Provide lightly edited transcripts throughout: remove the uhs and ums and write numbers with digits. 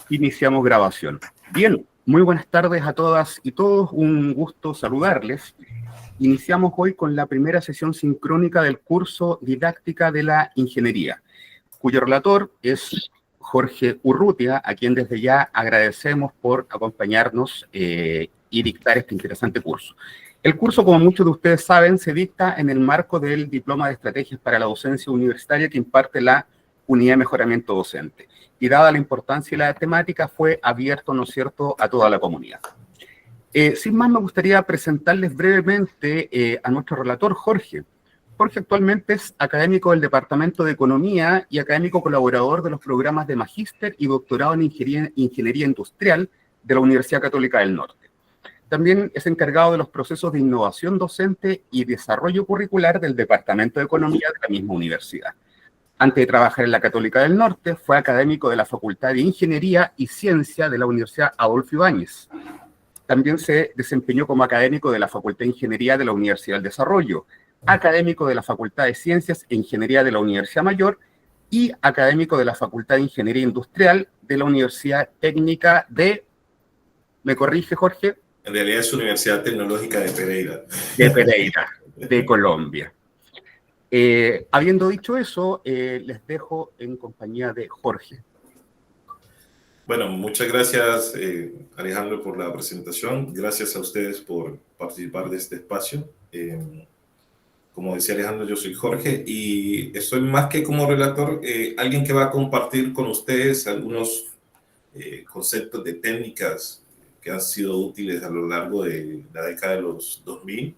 Iniciamos grabación. Bien, muy buenas tardes a todas y todos, un gusto saludarles. Iniciamos hoy con la primera sesión sincrónica del curso Didáctica de la Ingeniería, cuyo relator es Jorge Urrutia, a quien desde ya agradecemos por acompañarnos y dictar este interesante curso. El curso, como muchos de ustedes saben, se dicta en el marco del Diploma de Estrategias para la Docencia Universitaria que imparte la Unidad de Mejoramiento Docente. Y dada la importancia de la temática, fue abierto, ¿no es cierto?, a toda la comunidad. Sin más, me gustaría presentarles brevemente a nuestro relator, Jorge. Jorge actualmente es académico del Departamento de Economía y académico colaborador de los programas de Magíster y Doctorado en Ingeniería Industrial de la Universidad Católica del Norte. También es encargado de los procesos de innovación docente y desarrollo curricular del Departamento de Economía de la misma universidad. Antes de trabajar en la Católica del Norte, fue académico de la Facultad de Ingeniería y Ciencia de la Universidad Adolfo Ibáñez. También se desempeñó como académico de la Facultad de Ingeniería de la Universidad del Desarrollo, académico de la Facultad de Ciencias e Ingeniería de la Universidad Mayor y académico de la Facultad de Ingeniería Industrial de la Universidad Técnica de... ¿Me corrige, Jorge? En realidad es Universidad Tecnológica de Pereira. De Pereira, de Colombia. Habiendo dicho eso, les dejo en compañía de Jorge. Bueno, muchas gracias, Alejandro, por la presentación. Gracias a ustedes por participar de este espacio. Como decía Alejandro, yo soy Jorge y estoy más que como relator, alguien que va a compartir con ustedes algunos conceptos de técnicas que han sido útiles a lo largo de la década de los 2000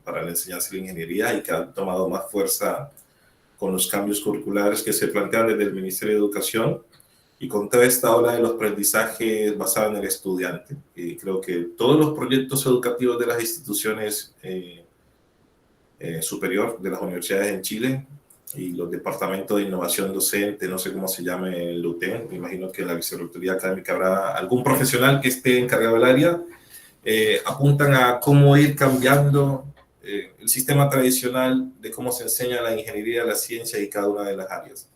para la enseñanza de la ingeniería y que han tomado más fuerza con los cambios curriculares que se plantean desde el Ministerio de Educación y con toda esta ola de los aprendizajes basados en el estudiante. Creo que todos los proyectos educativos de las instituciones superior de las universidades en Chile y los departamentos de innovación docente, no sé cómo se llame el UTEN, me imagino que en la vicerrectoría académica habrá algún profesional que esté encargado del área, apuntan a cómo ir cambiando el sistema tradicional de cómo se enseña la ingeniería, la ciencia y cada una de las áreas.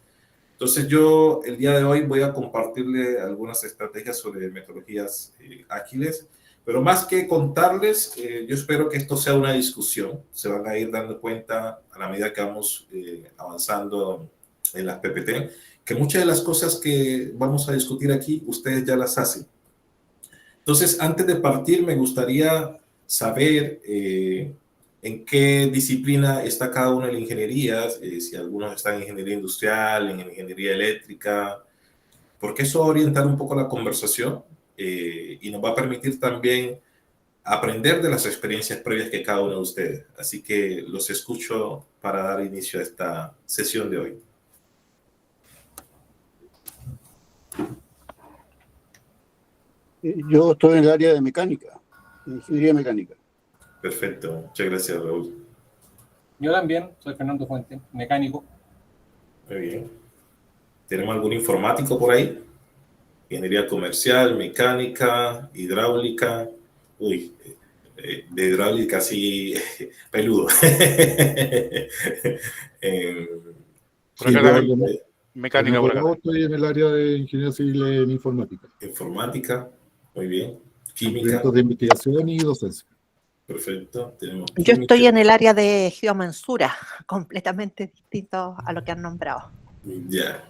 Entonces yo el día de hoy voy a compartirle algunas estrategias sobre metodologías ágiles, pero más que contarles, yo espero que esto sea una discusión. Se van a ir dando cuenta a la medida que vamos avanzando en las PPT, que muchas de las cosas que vamos a discutir aquí, ustedes ya las hacen. Entonces, antes de partir, me gustaría saber en qué disciplina está cada una de las ingenierías, si algunos están en ingeniería industrial, en ingeniería eléctrica, porque eso va a orientar un poco la conversación y nos va a permitir también aprender de las experiencias previas que cada uno de ustedes. Así que los escucho para dar inicio a esta sesión de hoy. Yo estoy en el área de mecánica, de ingeniería mecánica. Perfecto, muchas gracias, Raúl. Yo también, soy Fernando Fuente, mecánico. Muy bien. ¿Tenemos algún informático por ahí? Ingeniería comercial, mecánica, hidráulica. Uy, de hidráulica sí, peludo. Mecánica por acá. Yo estoy en el área de ingeniería civil en informática. Informática, muy bien. Química. Proyectos de investigación y docencia. Perfecto. Tenemos Yo estoy en el área de geomensura, completamente distinto a lo que han nombrado. Ya.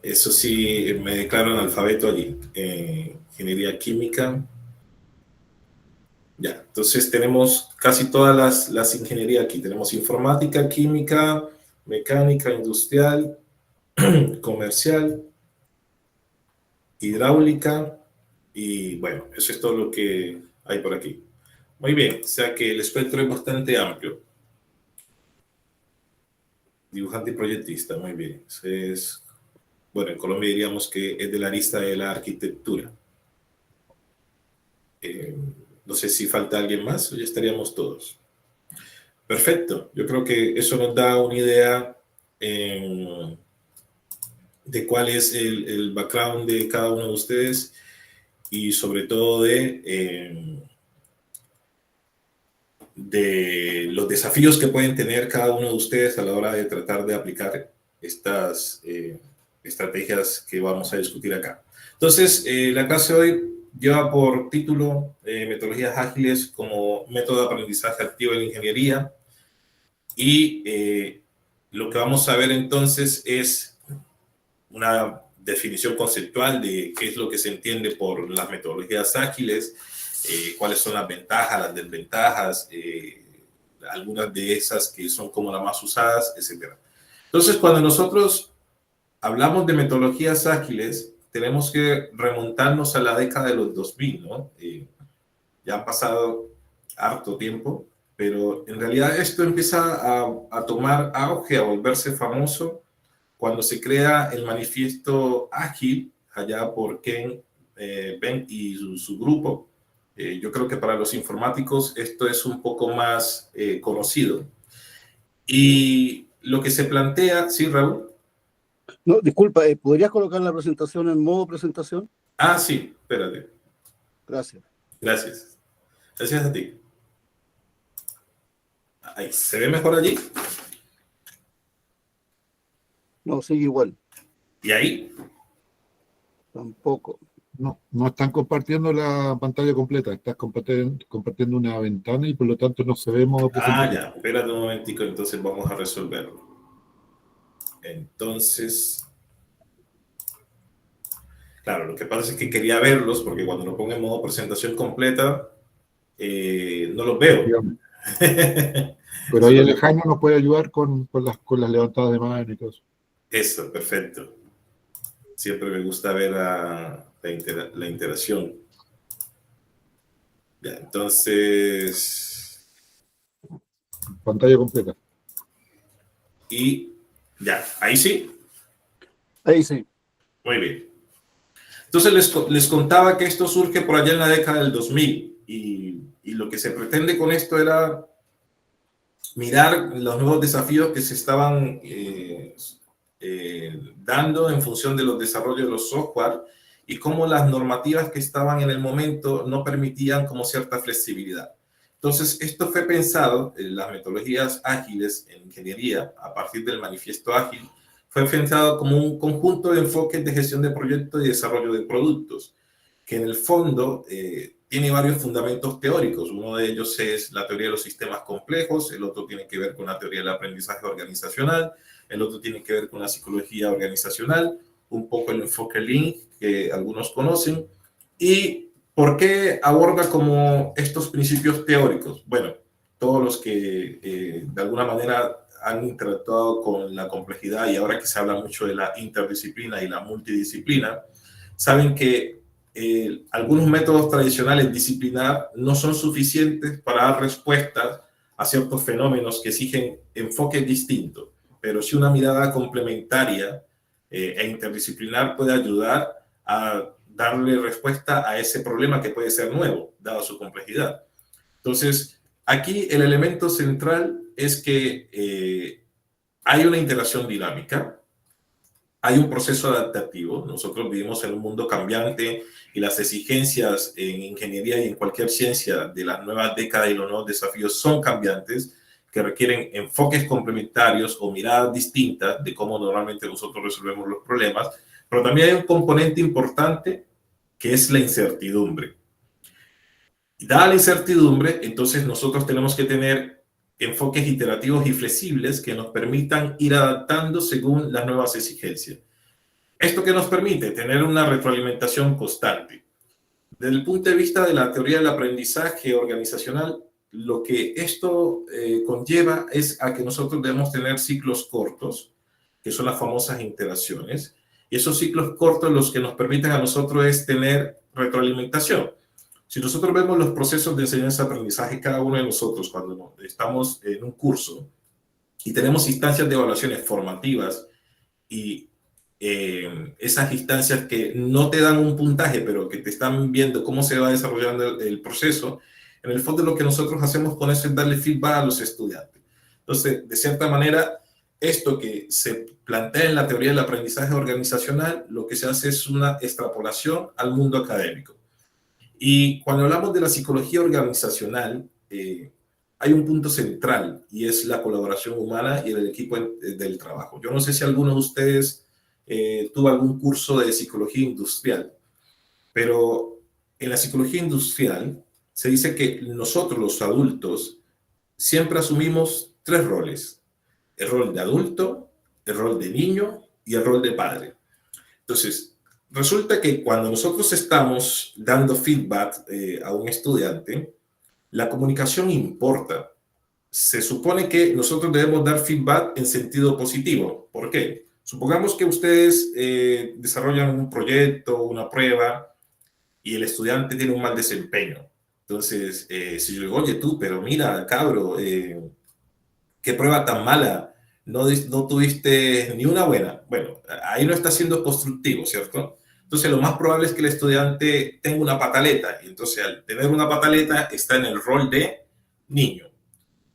Eso sí, me declaro analfabeto allí. Ingeniería química. Ya, entonces tenemos casi todas las ingenierías aquí. Tenemos informática, química, mecánica, industrial, comercial, hidráulica y bueno, eso es todo lo que hay por aquí. Muy bien, o sea que el espectro es bastante amplio. Dibujante y proyectista, muy bien. Es, bueno, en Colombia diríamos que es de la lista de la arquitectura. No sé si falta alguien más o ya estaríamos todos. Perfecto, yo creo que eso nos da una idea de cuál es el background de cada uno de ustedes y sobre todo de los desafíos que pueden tener cada uno de ustedes a la hora de tratar de aplicar estas estrategias que vamos a discutir acá. Entonces, la clase de hoy lleva por título Metodologías ágiles como método de aprendizaje activo en la ingeniería. Y lo que vamos a ver entonces es una definición conceptual de qué es lo que se entiende por las metodologías ágiles, cuáles son las ventajas, las desventajas, algunas de esas que son como las más usadas, etc. Entonces, cuando nosotros hablamos de metodologías ágiles, tenemos que remontarnos a la década de los 2000, ¿no? Ya han pasado harto tiempo, pero en realidad esto empieza a tomar auge, a volverse famoso, cuando se crea el manifiesto ágil, allá por Ken Ben y su grupo. Yo creo que para los informáticos esto es un poco más conocido. Y lo que se plantea, sí, Raúl. No, disculpa, ¿podrías colocar la presentación en modo presentación? Ah, sí, espérate. Gracias. Gracias. Gracias a ti. Ahí, ¿se ve mejor allí? No, sigue igual. ¿Y ahí? Tampoco. No están compartiendo la pantalla completa, estás compartiendo una ventana y por lo tanto no se ve modo presentación. Ya, espérate un momentico, entonces vamos a resolverlo. Entonces, claro, lo que pasa es que quería verlos porque cuando lo pongo en modo presentación completa, no los veo. Pero ahí Alejandro nos puede ayudar con las levantadas de mano y todo eso. Eso, perfecto. Siempre me gusta ver la interacción. Ya, entonces... Pantalla completa. Y ya, ahí sí. Ahí sí. Muy bien. Entonces les contaba que esto surge por allá en la década del 2000 y lo que se pretende con esto era mirar los nuevos desafíos que se estaban dando en función de los desarrollos de los software y cómo las normativas que estaban en el momento no permitían como cierta flexibilidad. Entonces, esto fue pensado en las metodologías ágiles en ingeniería a partir del manifiesto ágil. Fue pensado como un conjunto de enfoques de gestión de proyectos y desarrollo de productos, que en el fondo tiene varios fundamentos teóricos. Uno de ellos es la teoría de los sistemas complejos, el otro tiene que ver con la teoría del aprendizaje organizacional, el otro tiene que ver con la psicología organizacional, un poco el enfoque Lean, que algunos conocen. ¿Y por qué aborda como estos principios teóricos? Bueno, todos los que de alguna manera han interactuado con la complejidad y ahora que se habla mucho de la interdisciplina y la multidisciplina, saben que algunos métodos tradicionales disciplinar no son suficientes para dar respuestas a ciertos fenómenos que exigen enfoques distintos, pero sí una mirada complementaria e interdisciplinar puede ayudar a darle respuesta a ese problema que puede ser nuevo, dada su complejidad. Entonces, aquí el elemento central es que hay una interacción dinámica, hay un proceso adaptativo. Nosotros vivimos en un mundo cambiante y las exigencias en ingeniería y en cualquier ciencia de las nuevas décadas y los nuevos desafíos son cambiantes, que requieren enfoques complementarios o miradas distintas de cómo normalmente nosotros resolvemos los problemas, pero también hay un componente importante que es la incertidumbre. Y dada la incertidumbre, entonces nosotros tenemos que tener enfoques iterativos y flexibles que nos permitan ir adaptando según las nuevas exigencias. ¿Esto qué nos permite? Tener una retroalimentación constante. Desde el punto de vista de la teoría del aprendizaje organizacional, lo que esto conlleva es a que nosotros debemos tener ciclos cortos, que son las famosas iteraciones, y esos ciclos cortos los que nos permiten a nosotros es tener retroalimentación. Si nosotros vemos los procesos de enseñanza-aprendizaje, cada uno de nosotros, cuando estamos en un curso y tenemos instancias de evaluaciones formativas y esas instancias que no te dan un puntaje, pero que te están viendo cómo se va desarrollando el proceso, en el fondo lo que nosotros hacemos con eso es darle feedback a los estudiantes. Entonces, de cierta manera, esto que se plantea en la teoría del aprendizaje organizacional, lo que se hace es una extrapolación al mundo académico. Y cuando hablamos de la psicología organizacional, hay un punto central y es la colaboración humana y el equipo del trabajo. Yo no sé si alguno de ustedes tuvo algún curso de psicología industrial, pero en la psicología industrial se dice que nosotros los adultos siempre asumimos 3 roles: el rol de adulto, el rol de niño y el rol de padre. Entonces, resulta que cuando nosotros estamos dando feedback a un estudiante, la comunicación importa. Se supone que nosotros debemos dar feedback en sentido positivo. ¿Por qué? Supongamos que ustedes desarrollan un proyecto, una prueba, y el estudiante tiene un mal desempeño. Entonces, si yo digo, oye tú, pero mira, cabro, qué prueba tan mala, no tuviste ni una buena. Bueno, ahí no está siendo constructivo, ¿cierto? Entonces, lo más probable es que el estudiante tenga una pataleta, y entonces al tener una pataleta está en el rol de niño.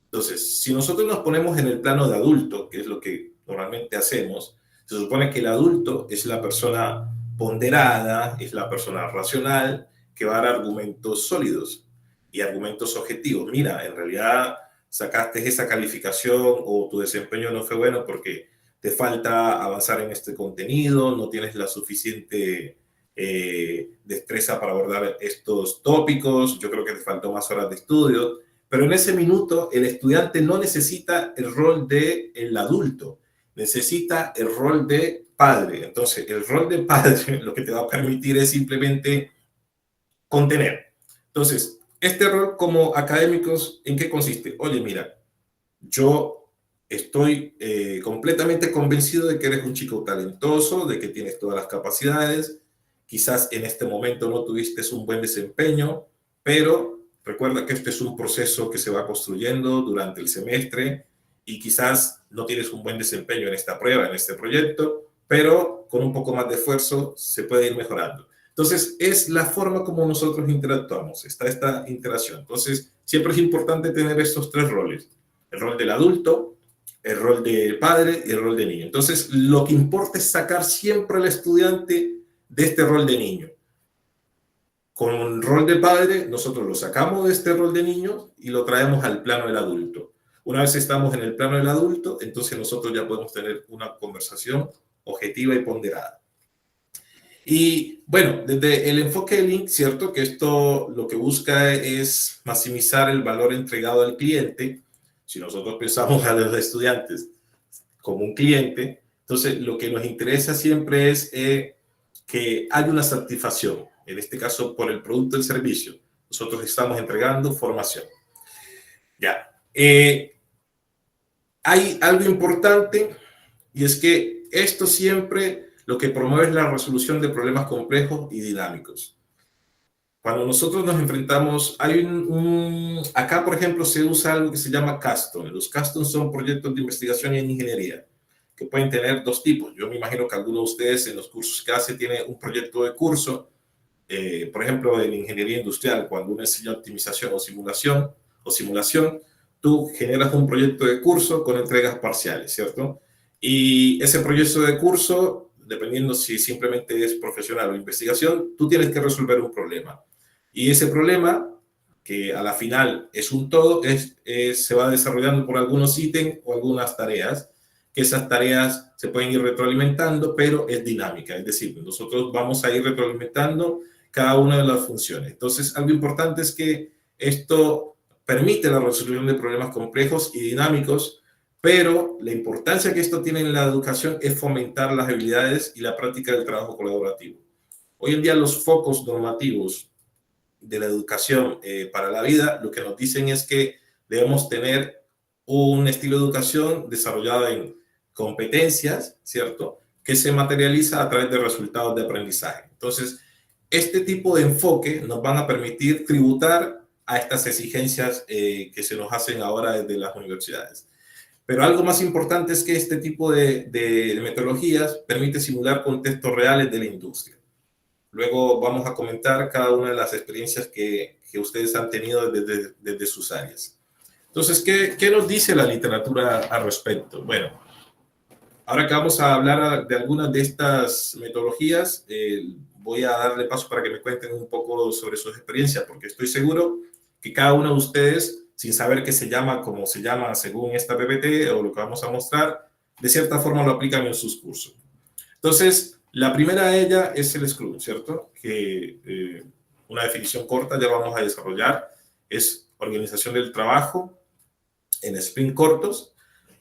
Entonces, si nosotros nos ponemos en el plano de adulto, que es lo que normalmente hacemos, se supone que el adulto es la persona ponderada, es la persona racional, que va a dar argumentos sólidos y argumentos objetivos. Mira, en realidad sacaste esa calificación o tu desempeño no fue bueno porque te falta avanzar en este contenido, no tienes la suficiente destreza para abordar estos tópicos, yo creo que te faltó más horas de estudio. Pero en ese minuto el estudiante no necesita el rol del adulto, necesita el rol de padre. Entonces, el rol de padre lo que te va a permitir es simplemente contener. Entonces, este rol como académicos, ¿en qué consiste? Oye, mira, yo estoy completamente convencido de que eres un chico talentoso, de que tienes todas las capacidades. Quizás en este momento no tuviste un buen desempeño, pero recuerda que este es un proceso que se va construyendo durante el semestre y quizás no tienes un buen desempeño en esta prueba, en este proyecto, pero con un poco más de esfuerzo se puede ir mejorando. Entonces, es la forma como nosotros interactuamos, está esta interacción. Entonces, siempre es importante tener estos 3 roles: el rol del adulto, el rol del padre y el rol de niño. Entonces, lo que importa es sacar siempre al estudiante de este rol de niño. Con un rol de padre, nosotros lo sacamos de este rol de niño y lo traemos al plano del adulto. Una vez estamos en el plano del adulto, entonces nosotros ya podemos tener una conversación objetiva y ponderada. Y bueno, desde el enfoque de Lean, cierto que esto lo que busca es maximizar el valor entregado al cliente. Si nosotros pensamos a los estudiantes como un cliente, entonces lo que nos interesa siempre es que haya una satisfacción, en este caso por el producto o el servicio. Nosotros estamos entregando formación. Ya. Hay algo importante y es que esto siempre lo que promueve es la resolución de problemas complejos y dinámicos. Cuando nosotros nos enfrentamos, acá por ejemplo se usa algo que se llama Custom. Los Custom son proyectos de investigación y en ingeniería que pueden tener 2 tipos. Yo me imagino que alguno de ustedes en los cursos que hace tiene un proyecto de curso. Por ejemplo, en ingeniería industrial, cuando uno enseña optimización o simulación, tú generas un proyecto de curso con entregas parciales, ¿cierto? Y ese proyecto de curso, dependiendo si simplemente es profesional o investigación, tú tienes que resolver un problema. Y ese problema, que a la final es un todo, se va desarrollando por algunos ítems o algunas tareas, que esas tareas se pueden ir retroalimentando, pero es dinámica. Es decir, nosotros vamos a ir retroalimentando cada una de las funciones. Entonces, algo importante es que esto permite la resolución de problemas complejos y dinámicos, pero la importancia que esto tiene en la educación es fomentar las habilidades y la práctica del trabajo colaborativo. Hoy en día los focos normativos de la educación para la vida lo que nos dicen es que debemos tener un estilo de educación desarrollado en competencias, ¿cierto?, que se materializa a través de resultados de aprendizaje. Entonces, este tipo de enfoque nos van a permitir tributar a estas exigencias que se nos hacen ahora desde las universidades. Pero algo más importante es que este tipo de metodologías permite simular contextos reales de la industria. Luego vamos a comentar cada una de las experiencias que ustedes han tenido desde sus áreas. Entonces, ¿qué nos dice la literatura al respecto? Bueno, ahora que vamos a hablar de algunas de estas metodologías, voy a darle paso para que me cuenten un poco sobre sus experiencias, porque estoy seguro que cada uno de ustedes, sin saber qué se llama, cómo se llama según esta PPT o lo que vamos a mostrar, de cierta forma lo aplican en sus cursos. Entonces, la primera de ellas es el Scrum, ¿cierto? Que una definición corta ya vamos a desarrollar. Es organización del trabajo en sprint cortos,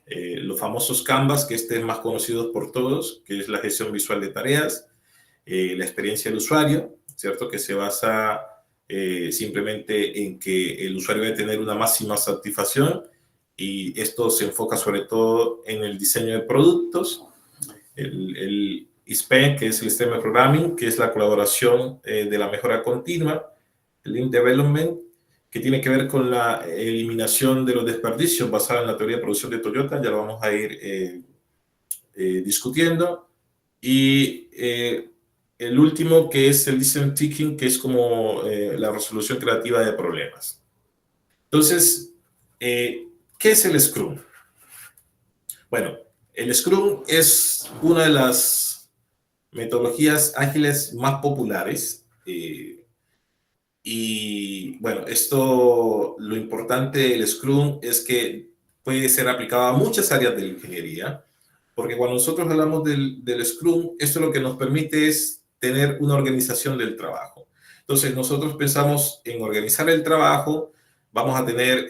los famosos Canvas, que este es más conocido por todos, que es la gestión visual de tareas, la experiencia del usuario, ¿cierto? Que se basa simplemente en que el usuario debe tener una máxima satisfacción, y esto se enfoca sobre todo en el diseño de productos. El SPEN, que es el System Programming, que es la colaboración de la mejora continua. El Lean Development, que tiene que ver con la eliminación de los desperdicios basada en la teoría de producción de Toyota, ya lo vamos a ir discutiendo. Y el último, que es el Design Thinking, que es como la resolución creativa de problemas. Entonces, ¿qué es el Scrum? Bueno, el Scrum es una de las metodologías ágiles más populares. Y bueno, lo importante del Scrum es que puede ser aplicado a muchas áreas de la ingeniería, porque cuando nosotros hablamos del Scrum, esto lo que nos permite es tener una organización del trabajo. Entonces, nosotros pensamos en organizar el trabajo, vamos a tener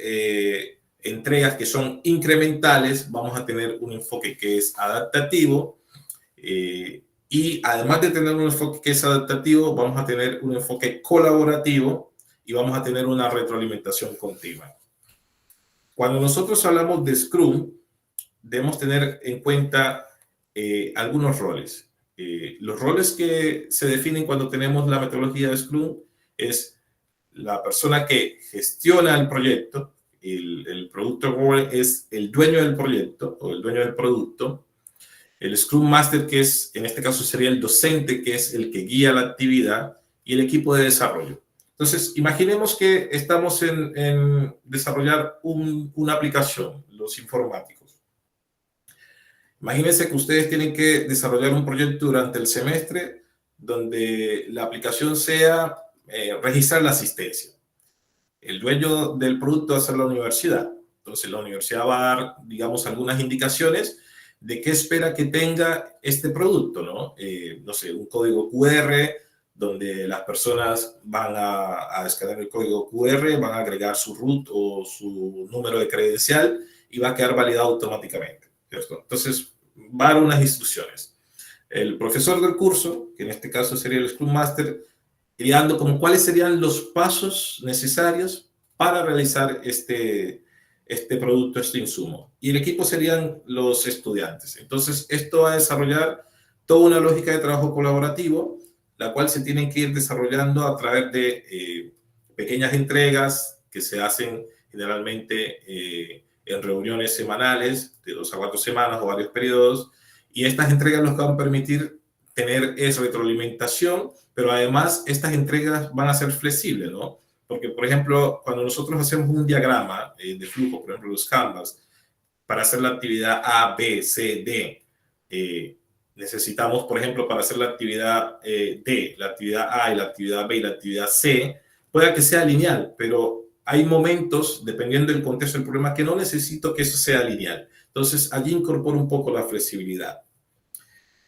entregas que son incrementales, vamos a tener un enfoque que es adaptativo, y además de tener un enfoque que es adaptativo, vamos a tener un enfoque colaborativo y vamos a tener una retroalimentación continua. Cuando nosotros hablamos de Scrum, debemos tener en cuenta algunos roles. Los roles que se definen cuando tenemos la metodología de Scrum es la persona que gestiona el proyecto. El Product Owner es el dueño del proyecto o el dueño del producto. El Scrum Master, que es, en este caso sería el docente, que es el que guía la actividad, y el equipo de desarrollo. Entonces, imaginemos que estamos en desarrollar una aplicación, los informáticos. Imagínense que ustedes tienen que desarrollar un proyecto durante el semestre donde la aplicación sea registrar la asistencia. El dueño del producto va a ser la universidad. Entonces, la universidad va a dar, digamos, algunas indicaciones de qué espera que tenga este producto, ¿no? No sé, un código QR donde las personas van a descargar el código QR, van a agregar su root o su número de credencial y va a quedar validado automáticamente, ¿cierto? Entonces, va a dar unas instrucciones. El profesor del curso, que en este caso sería el Scrum Master, iría dando como cuáles serían los pasos necesarios para realizar este producto, este insumo. Y el equipo serían los estudiantes. Entonces, esto va a desarrollar toda una lógica de trabajo colaborativo, la cual se tiene que ir desarrollando a través de pequeñas entregas que se hacen generalmente en reuniones semanales, de 2 a 4 semanas o varios periodos, y estas entregas nos van a permitir tener esa retroalimentación, pero además estas entregas van a ser flexibles, ¿no? Porque, por ejemplo, cuando nosotros hacemos un diagrama de flujo, por ejemplo, los Canvas, para hacer la actividad A, B, C, D, necesitamos, por ejemplo, para hacer la actividad D, la actividad A y la actividad B y la actividad C, pueda que sea lineal, pero hay momentos, dependiendo del contexto del problema, que no necesito que eso sea lineal. Entonces, allí incorporo un poco la flexibilidad.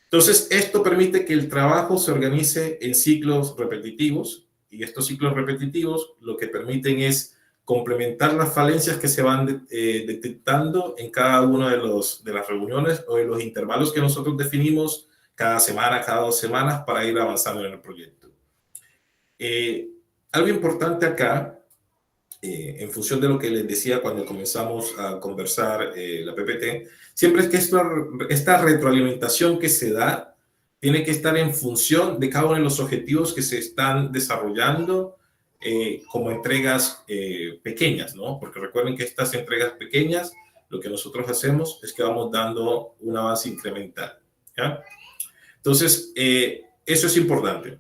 Entonces, esto permite que el trabajo se organice en ciclos repetitivos, y estos ciclos repetitivos lo que permiten es complementar las falencias que se van detectando en cada una de las reuniones o de los intervalos que nosotros definimos cada semana, cada 2 semanas, para ir avanzando en el proyecto. Algo importante acá, en función de lo que les decía cuando comenzamos a conversar la PPT, siempre es que esta retroalimentación que se da tiene que estar en función de cada uno de los objetivos que se están desarrollando como entregas pequeñas, ¿no? Porque recuerden que estas entregas pequeñas, lo que nosotros hacemos es que vamos dando un avance incremental, ¿ya? Entonces, eso es importante.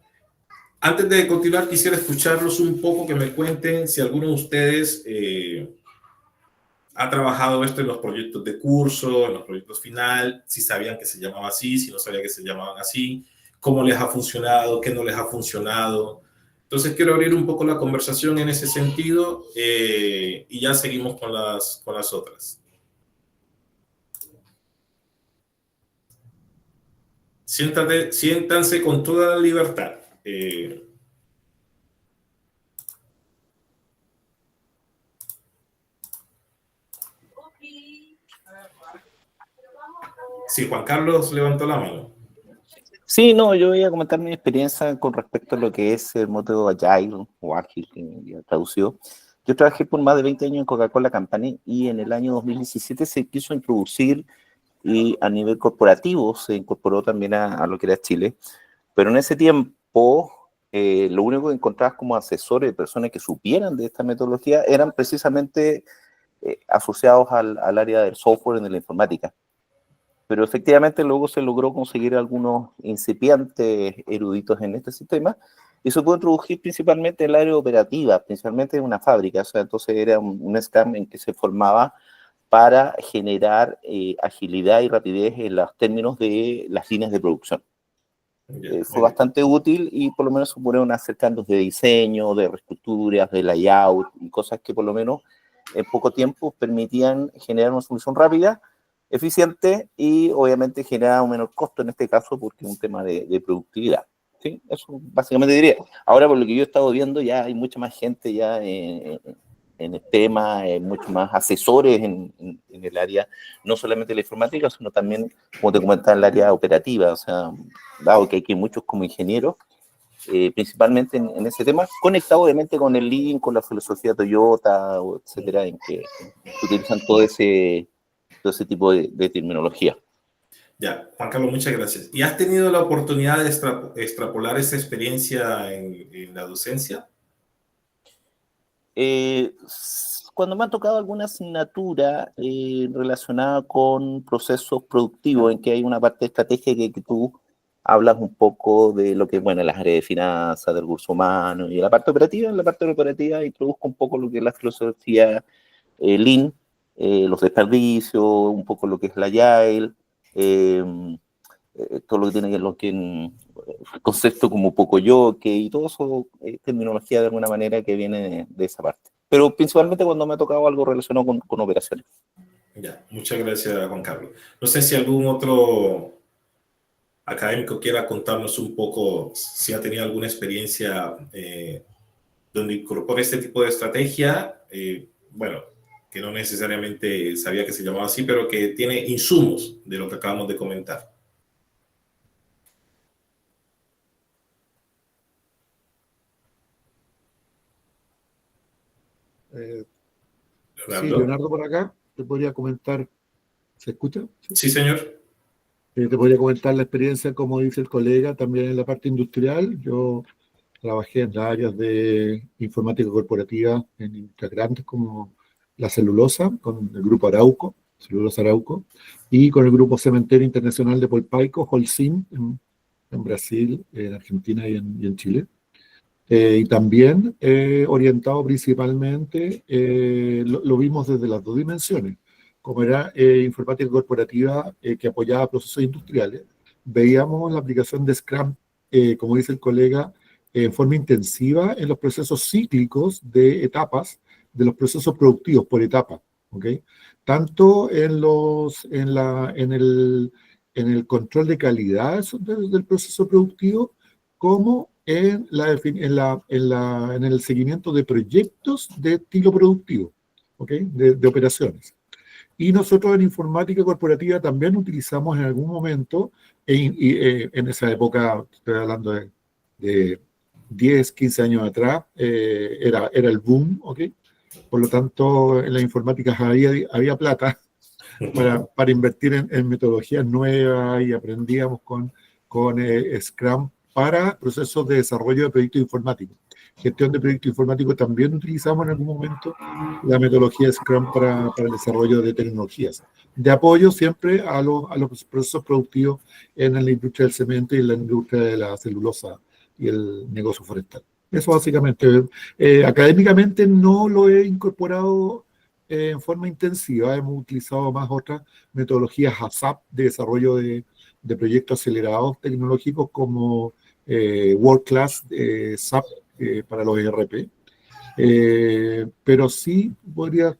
Antes de continuar, quisiera escucharlos un poco, que me cuenten si alguno de ustedes ha trabajado esto en los proyectos de curso, en los proyectos final, si sabían que se llamaba así, si no sabían que se llamaban así, cómo les ha funcionado, qué no les ha funcionado. Entonces, quiero abrir un poco la conversación en ese sentido y ya seguimos con las otras. Siéntanse con toda la libertad. Sí, Juan Carlos levantó la mano. Sí, no, yo voy a comentar mi experiencia con respecto a lo que es el método Agile o Ágil, que ya traducido. Yo trabajé por más de 20 años en Coca-Cola Company y en el año 2017 se quiso introducir y a nivel corporativo se incorporó también a lo que era Chile. Pero en ese tiempo, lo único que encontrabas como asesores de personas que supieran de esta metodología eran precisamente asociados al área del software y de la informática. Pero efectivamente luego se logró conseguir algunos incipientes eruditos en este sistema y se pudo introducir principalmente en el área operativa, principalmente en una fábrica. O sea, entonces era un Scrum en que se formaba para generar agilidad y rapidez en los términos de las líneas de producción. Fue bastante útil y por lo menos supone acercarnos de diseño, de reestructuras, de layout y cosas que por lo menos en poco tiempo permitían generar una solución rápida, eficiente y obviamente generar un menor costo en este caso porque es un tema de productividad. ¿Sí? Eso básicamente diría. Ahora por lo que yo he estado viendo ya hay mucha más gente ya en el tema, mucho más asesores en el área, no solamente de la informática, sino también, como te comentaba, en el área operativa. O sea, dado que hay muchos como ingenieros, principalmente en ese tema, conectado obviamente con el Lean, con la filosofía Toyota, etcétera, en que utilizan todo ese tipo de terminología. Ya, Juan Carlos, muchas gracias. ¿Y has tenido la oportunidad de extrapolar esa experiencia en la docencia? Cuando me ha tocado alguna asignatura relacionada con procesos productivos, en que hay una parte de estrategia que tú hablas un poco de lo que, bueno, las áreas de finanzas, del recurso humano, y en la parte operativa introduzco un poco lo que es la filosofía Lean, los desperdicios, un poco lo que es la Agile, todo lo que tiene que ver con el concepto como poco yoke y todo eso, terminología de alguna manera que viene de esa parte. Pero principalmente cuando me ha tocado algo relacionado con operaciones. Ya, muchas gracias, Juan Carlos. No sé si algún otro académico quiera contarnos un poco si ha tenido alguna experiencia donde incorpora este tipo de estrategia, bueno, que no necesariamente sabía que se llamaba así, pero que tiene insumos de lo que acabamos de comentar. Sí, Leonardo por acá, te podría comentar, ¿se escucha? Sí, señor. Te podría comentar la experiencia, como dice el colega, también en la parte industrial. Yo trabajé en las áreas de informática corporativa en industrias grandes como la celulosa, con el grupo Arauco, Celulosa Arauco, y con el grupo Cementerio Internacional de Polpaico, Holcim, en Brasil, en Argentina y en Chile. Y también orientado principalmente, lo vimos desde las dos dimensiones, como era informática corporativa que apoyaba procesos industriales. Veíamos la aplicación de Scrum, como dice el colega, en forma intensiva en los procesos cíclicos de etapas, de los procesos productivos por etapa, ¿ok? Tanto en el control de calidad del proceso productivo, como en el seguimiento de proyectos de estilo productivo, ¿ok? De operaciones. Y nosotros en informática corporativa también utilizamos en algún momento, en esa época, estoy hablando de 10, 15 años atrás, era el boom, ¿ok? Por lo tanto, en la informática había plata para invertir en metodologías nuevas y aprendíamos con Scrum para procesos de desarrollo de proyectos informáticos. Gestión de proyectos informáticos también utilizamos en algún momento la metodología de Scrum para el desarrollo de tecnologías. De apoyo siempre a los procesos productivos en la industria del cemento y en la industria de la celulosa y el negocio forestal. Eso básicamente. Académicamente no lo he incorporado en forma intensiva. Hemos utilizado más otras metodologías ASAP de desarrollo de proyectos acelerados tecnológicos como World Class SAP para los ERP, pero sí podría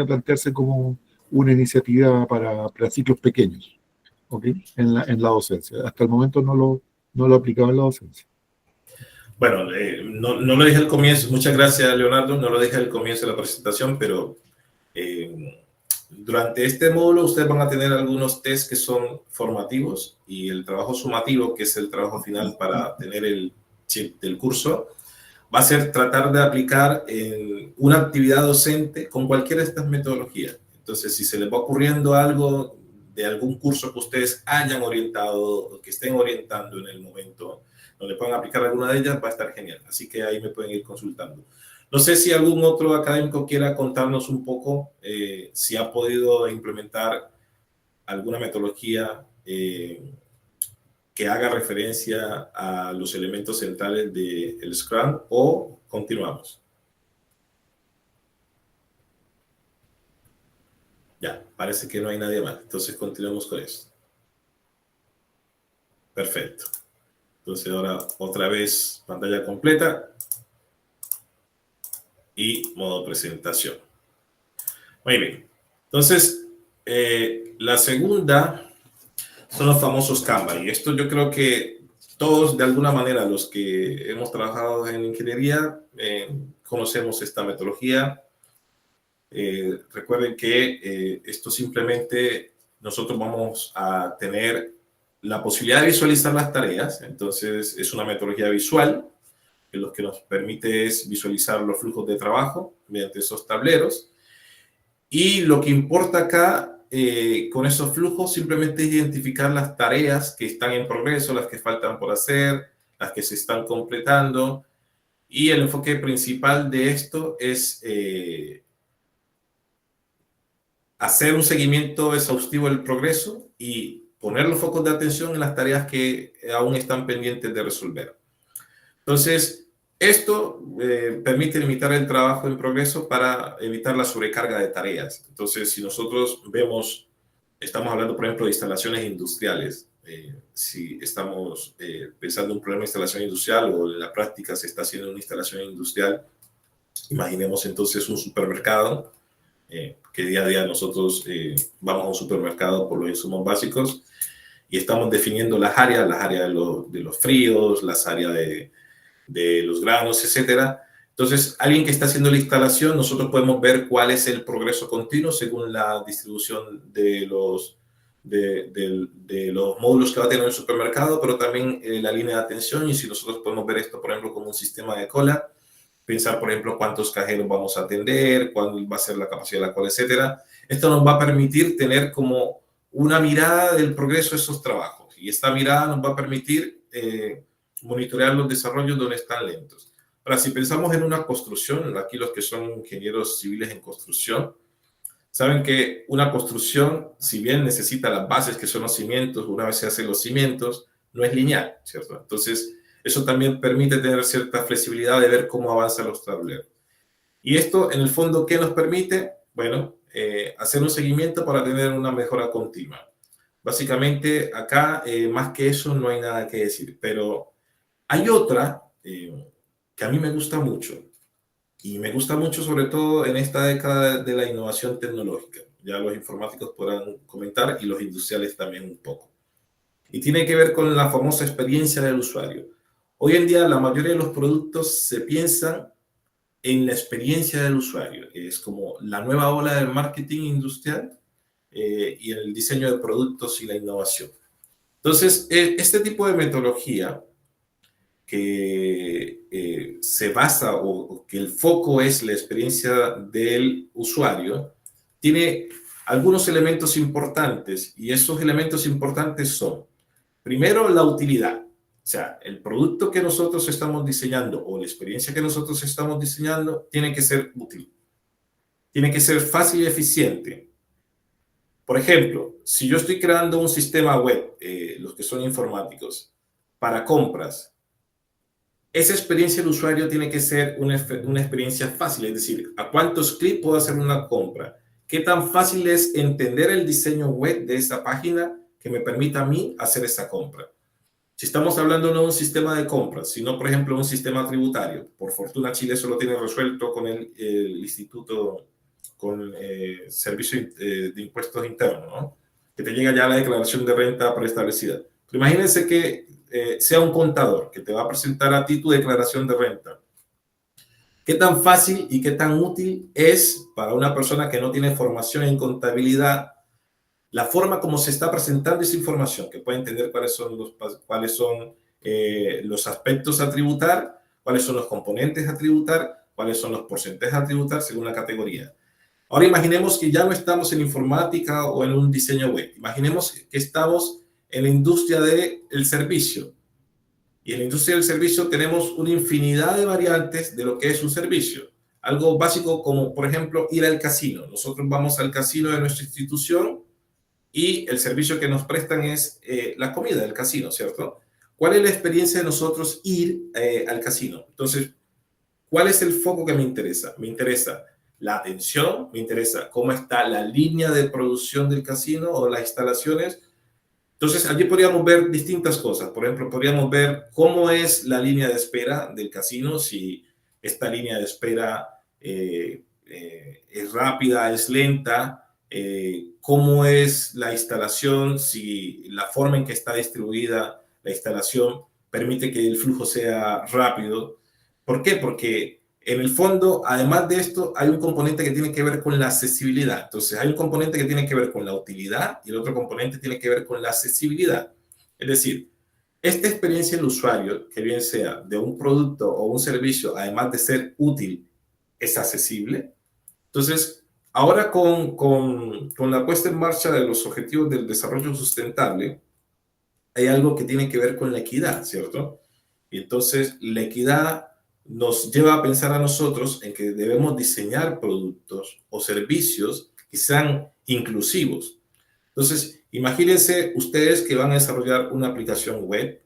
plantearse como una iniciativa para ciclos pequeños. ¿ok? En la docencia. Hasta el momento no lo aplicaba en la docencia. Bueno, no lo dije al comienzo, muchas gracias Leonardo, no lo dije al comienzo de la presentación, pero durante este módulo ustedes van a tener algunos test que son formativos y el trabajo sumativo, que es el trabajo final para tener el chip del curso, va a ser tratar de aplicar una actividad docente con cualquiera de estas metodologías. Entonces, si se les va ocurriendo algo de algún curso que ustedes hayan orientado o que estén orientando en el momento donde puedan aplicar alguna de ellas, va a estar genial. Así que ahí me pueden ir consultando. No sé si algún otro académico quiera contarnos un poco si ha podido implementar alguna metodología que haga referencia a los elementos centrales del Scrum, o continuamos. Ya, parece que no hay nadie más. Entonces continuamos con eso. Perfecto. Entonces ahora otra vez pantalla completa y modo presentación. Muy bien. Entonces, la segunda son los famosos Kanban. Y esto yo creo que todos, de alguna manera, los que hemos trabajado en ingeniería, conocemos esta metodología. Recuerden que esto simplemente nosotros vamos a tener la posibilidad de visualizar las tareas. Entonces, es una metodología visual que lo que nos permite es visualizar los flujos de trabajo mediante esos tableros. Y lo que importa acá con esos flujos simplemente es identificar las tareas que están en progreso, las que faltan por hacer, las que se están completando. Y el enfoque principal de esto es hacer un seguimiento exhaustivo del progreso y poner los focos de atención en las tareas que aún están pendientes de resolver. Entonces, esto permite limitar el trabajo en progreso para evitar la sobrecarga de tareas. Entonces, si nosotros vemos, estamos hablando, por ejemplo, de instalaciones industriales. Si estamos pensando en un problema de instalación industrial o en la práctica se está haciendo una instalación industrial, imaginemos entonces un supermercado, que día a día nosotros vamos a un supermercado por los insumos básicos y estamos definiendo las áreas de los fríos, las áreas de los granos, etcétera. Entonces, alguien que está haciendo la instalación, nosotros podemos ver cuál es el progreso continuo según la distribución de los módulos que va a tener el supermercado, pero también la línea de atención. Y si nosotros podemos ver esto, por ejemplo, como un sistema de cola, pensar, por ejemplo, cuántos cajeros vamos a atender, cuál va a ser la capacidad de la cola, etcétera. Esto nos va a permitir tener como una mirada del progreso de esos trabajos. Y esta mirada nos va a permitir monitorear los desarrollos donde están lentos. Ahora, si pensamos en una construcción, aquí los que son ingenieros civiles en construcción, saben que una construcción, si bien necesita las bases, que son los cimientos, una vez se hacen los cimientos, no es lineal, ¿cierto? Entonces, eso también permite tener cierta flexibilidad de ver cómo avanzan los tableros. Y esto, en el fondo, ¿qué nos permite? Bueno, hacer un seguimiento para tener una mejora continua. Básicamente, acá, más que eso, no hay nada que decir. Pero hay otra que a mí me gusta mucho. Y me gusta mucho, sobre todo, en esta década de la innovación tecnológica. Ya los informáticos podrán comentar y los industriales también un poco. Y tiene que ver con la famosa experiencia del usuario. Hoy en día la mayoría de los productos se piensan en la experiencia del usuario. Es como la nueva ola del marketing industrial y el diseño de productos y la innovación. Entonces, este tipo de metodología que se basa o que el foco es la experiencia del usuario, tiene algunos elementos importantes y esos elementos importantes son, primero, la utilidad. O sea, el producto que nosotros estamos diseñando o la experiencia que nosotros estamos diseñando tiene que ser útil. Tiene que ser fácil y eficiente. Por ejemplo, si yo estoy creando un sistema web, los que son informáticos, para compras, esa experiencia del usuario tiene que ser una experiencia fácil. Es decir, ¿a cuántos clics puedo hacer una compra? ¿Qué tan fácil es entender el diseño web de esa página que me permita a mí hacer esa compra? Si estamos hablando no de un sistema de compras, sino, por ejemplo, un sistema tributario. Por fortuna, Chile eso lo tiene resuelto con el Instituto, con el Servicio de Impuestos Internos, ¿no? que te llega ya la declaración de renta preestablecida. Pero imagínense que sea un contador que te va a presentar a ti tu declaración de renta. ¿Qué tan fácil y qué tan útil es para una persona que no tiene formación en contabilidad la forma como se está presentando esa información, que puede entender cuáles son los aspectos a tributar, cuáles son los componentes a tributar, cuáles son los porcentajes a tributar según la categoría? Ahora imaginemos que ya no estamos en informática o en un diseño web. Imaginemos que estamos en la industria del servicio. Y en la industria del servicio tenemos una infinidad de variantes de lo que es un servicio. Algo básico como, por ejemplo, ir al casino. Nosotros vamos al casino de nuestra institución y el servicio que nos prestan es la comida del casino, ¿cierto? ¿Cuál es la experiencia de nosotros ir al casino? Entonces, ¿cuál es el foco que me interesa? Me interesa la atención, me interesa cómo está la línea de producción del casino o las instalaciones. Entonces, allí podríamos ver distintas cosas. Por ejemplo, podríamos ver cómo es la línea de espera del casino, si esta línea de espera es rápida, es lenta, cómo es la instalación, si la forma en que está distribuida la instalación permite que el flujo sea rápido. ¿Por qué? Porque en el fondo, además de esto, hay un componente que tiene que ver con la accesibilidad. Entonces, hay un componente que tiene que ver con la utilidad y el otro componente tiene que ver con la accesibilidad. Es decir, esta experiencia del usuario, que bien sea de un producto o un servicio, además de ser útil, es accesible. Entonces, ahora con la puesta en marcha de los objetivos del desarrollo sustentable, hay algo que tiene que ver con la equidad, ¿cierto? Y entonces, la equidad nos lleva a pensar a nosotros en que debemos diseñar productos o servicios que sean inclusivos. Entonces, imagínense ustedes que van a desarrollar una aplicación web.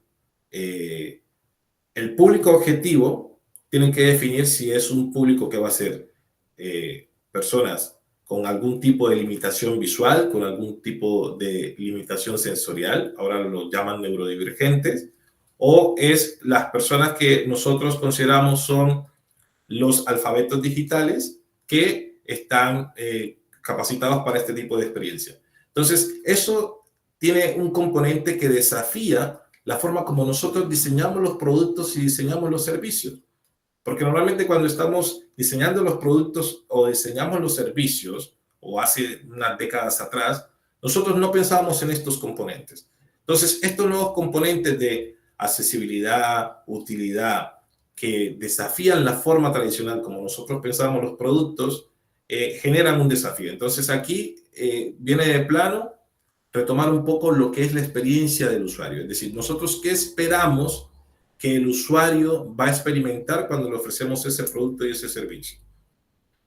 El público objetivo tienen que definir si es un público que va a ser personas con algún tipo de limitación visual, con algún tipo de limitación sensorial, ahora lo llaman neurodivergentes, o es las personas que nosotros consideramos son los alfabetos digitales que están capacitados para este tipo de experiencia. Entonces, eso tiene un componente que desafía la forma como nosotros diseñamos los productos y diseñamos los servicios. Porque normalmente cuando estamos diseñando los productos o diseñamos los servicios, o hace unas décadas atrás, nosotros no pensábamos en estos componentes. Entonces, estos nuevos componentes de accesibilidad, utilidad, que desafían la forma tradicional como nosotros pensamos los productos, generan un desafío. Entonces, aquí viene de plano retomar un poco lo que es la experiencia del usuario. Es decir, nosotros qué esperamos que el usuario va a experimentar cuando le ofrecemos ese producto y ese servicio.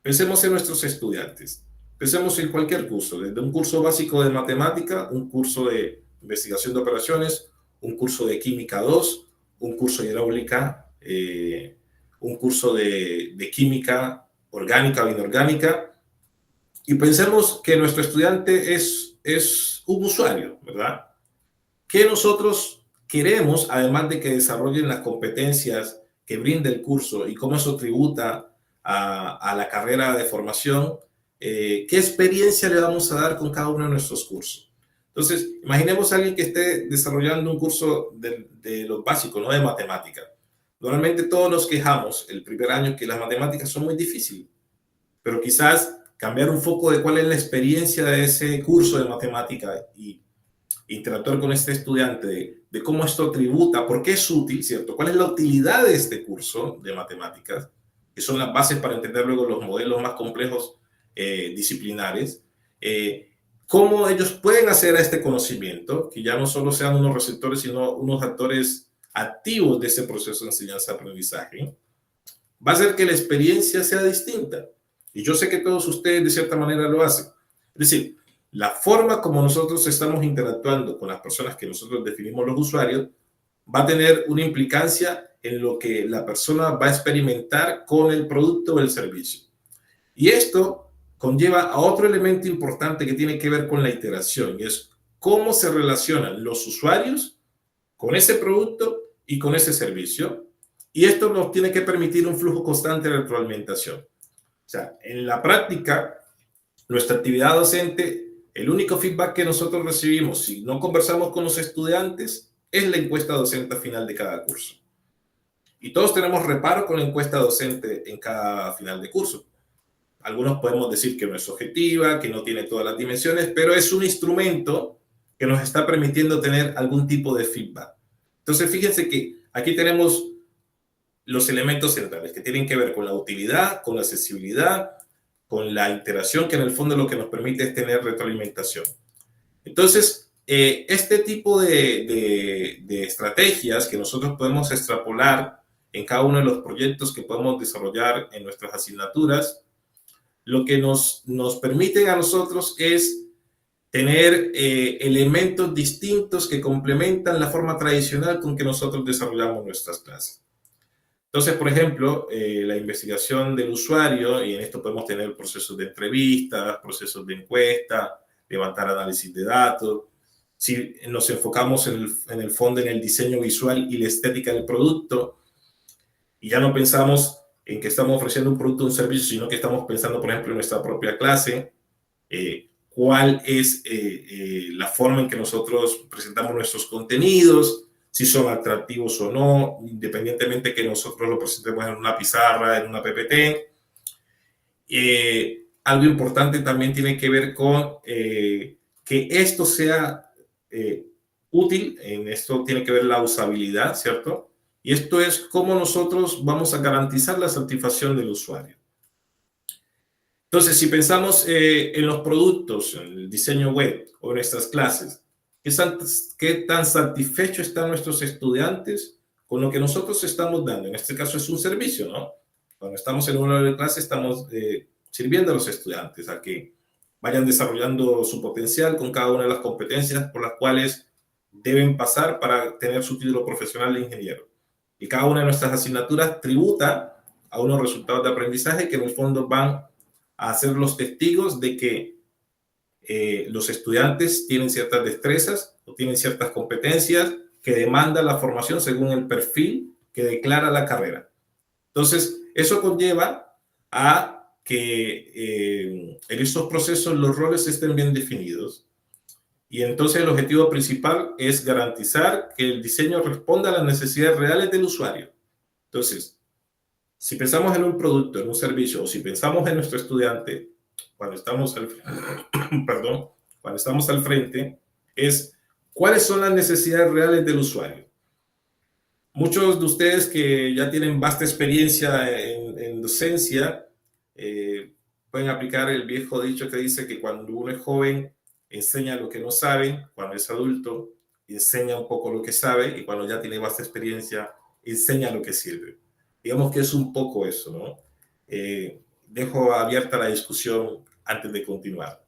Pensemos en nuestros estudiantes. Pensemos en cualquier curso, desde un curso básico de matemática, un curso de investigación de operaciones, un curso de química 2, un curso de hidráulica, un curso de química orgánica o inorgánica. Y pensemos que nuestro estudiante es un usuario, ¿verdad? ¿Qué nosotros queremos, además de que desarrollen las competencias que brinda el curso y cómo eso tributa a la carrera de formación? ¿Qué experiencia le vamos a dar con cada uno de nuestros cursos? Entonces, imaginemos a alguien que esté desarrollando un curso de lo básico, ¿no? De matemática. Normalmente todos nos quejamos el primer año que las matemáticas son muy difíciles, pero quizás cambiar un foco de cuál es la experiencia de ese curso de matemática y interactuar con este estudiante de cómo esto tributa, por qué es útil, ¿cierto? ¿Cuál es la utilidad de este curso de matemáticas? Que son las bases para entender luego los modelos más complejos disciplinares. Cómo ellos pueden acceder a este conocimiento, que ya no solo sean unos receptores, sino unos actores activos de ese proceso de enseñanza-aprendizaje, va a hacer que la experiencia sea distinta. Y yo sé que todos ustedes de cierta manera lo hacen. Es decir, la forma como nosotros estamos interactuando con las personas que nosotros definimos los usuarios va a tener una implicancia en lo que la persona va a experimentar con el producto o el servicio. Y esto conlleva a otro elemento importante que tiene que ver con la iteración, y es cómo se relacionan los usuarios con ese producto y con ese servicio. Y esto nos tiene que permitir un flujo constante de retroalimentación. O sea, en la práctica, nuestra actividad docente El único feedback que nosotros recibimos, si no conversamos con los estudiantes, es la encuesta docente final de cada curso. Y todos tenemos reparo con la encuesta docente en cada final de curso. Algunos podemos decir que no es objetiva, que no tiene todas las dimensiones, pero es un instrumento que nos está permitiendo tener algún tipo de feedback. Entonces, fíjense que aquí tenemos los elementos centrales que tienen que ver con la utilidad, con la accesibilidad, con la interacción, que en el fondo lo que nos permite es tener retroalimentación. Entonces, este tipo de estrategias que nosotros podemos extrapolar en cada uno de los proyectos que podemos desarrollar en nuestras asignaturas, lo que nos permiten a nosotros es tener elementos distintos que complementan la forma tradicional con que nosotros desarrollamos nuestras clases. Entonces, por ejemplo, la investigación del usuario, y en esto podemos tener procesos de entrevistas, procesos de encuesta, levantar análisis de datos. Si nos enfocamos en el fondo en el diseño visual y la estética del producto, y ya no pensamos en que estamos ofreciendo un producto o un servicio, sino que estamos pensando, por ejemplo, en nuestra propia clase, cuál es la forma en que nosotros presentamos nuestros contenidos, si son atractivos o no, independientemente que nosotros lo presentemos en una pizarra, en una PPT. Algo importante también tiene que ver con que esto sea útil, en esto tiene que ver la usabilidad, ¿cierto? Y esto es cómo nosotros vamos a garantizar la satisfacción del usuario. Entonces, si pensamos en los productos, en el diseño web o en nuestras clases, ¿qué tan satisfechos están nuestros estudiantes con lo que nosotros estamos dando? En este caso es un servicio, ¿no? Cuando estamos en una hora de clase estamos sirviendo a los estudiantes a que vayan desarrollando su potencial con cada una de las competencias por las cuales deben pasar para tener su título profesional de ingeniero. Y cada una de nuestras asignaturas tributa a unos resultados de aprendizaje que en el fondo van a ser los testigos de que los estudiantes tienen ciertas destrezas o tienen ciertas competencias que demanda la formación según el perfil que declara la carrera. Entonces, eso conlleva a que en estos procesos los roles estén bien definidos. Y entonces el objetivo principal es garantizar que el diseño responda a las necesidades reales del usuario. Entonces, si pensamos en un producto, en un servicio, o si pensamos en nuestro estudiante, cuando estamos al frente, es cuáles son las necesidades reales del usuario. Muchos de ustedes que ya tienen vasta experiencia en docencia pueden aplicar el viejo dicho que dice que cuando uno es joven enseña lo que no sabe, cuando es adulto enseña un poco lo que sabe y cuando ya tiene vasta experiencia enseña lo que sirve. Digamos que es un poco eso, ¿no? Dejo abierta la discusión antes de continuar.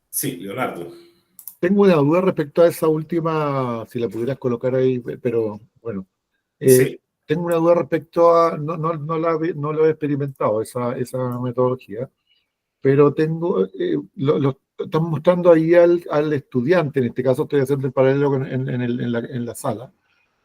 Sí, Leonardo. Tengo una duda respecto a esa última, si la pudieras colocar ahí, pero bueno. Sí. Tengo una duda respecto a, no lo he experimentado, esa metodología, pero estamos mostrando ahí al estudiante, en este caso estoy haciendo el paralelo en la sala,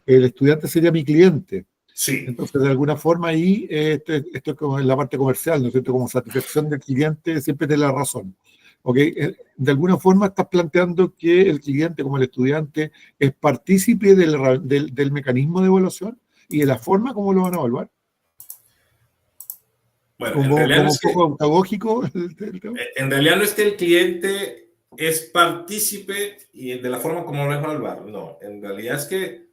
el estudiante sería mi cliente. Sí. Entonces, de alguna forma ahí, esto es como en la parte comercial, ¿no es cierto? Como satisfacción del cliente siempre tiene la razón. ¿Okay? De alguna forma estás planteando que el cliente, como el estudiante, es partícipe del mecanismo de evaluación y de la forma como lo van a evaluar. Bueno, Como un poco pedagógico. En realidad no es que el cliente es partícipe y de la forma como lo van a evaluar. No, en realidad es que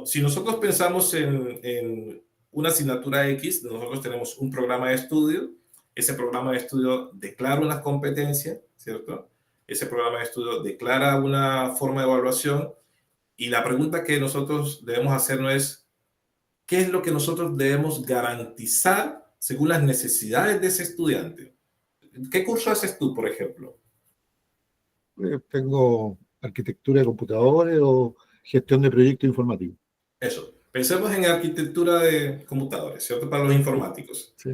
si nosotros pensamos en una asignatura X, nosotros tenemos un programa de estudio. Ese programa de estudio declara unas competencias, ¿cierto? Ese programa de estudio declara una forma de evaluación y la pregunta que nosotros debemos hacernos es ¿qué es lo que nosotros debemos garantizar según las necesidades de ese estudiante? ¿Qué curso haces tú, por ejemplo? Tengo arquitectura de computadores o gestión de proyectos informáticos. Eso. Pensemos en arquitectura de computadores, ¿cierto? Para los informáticos. Sí.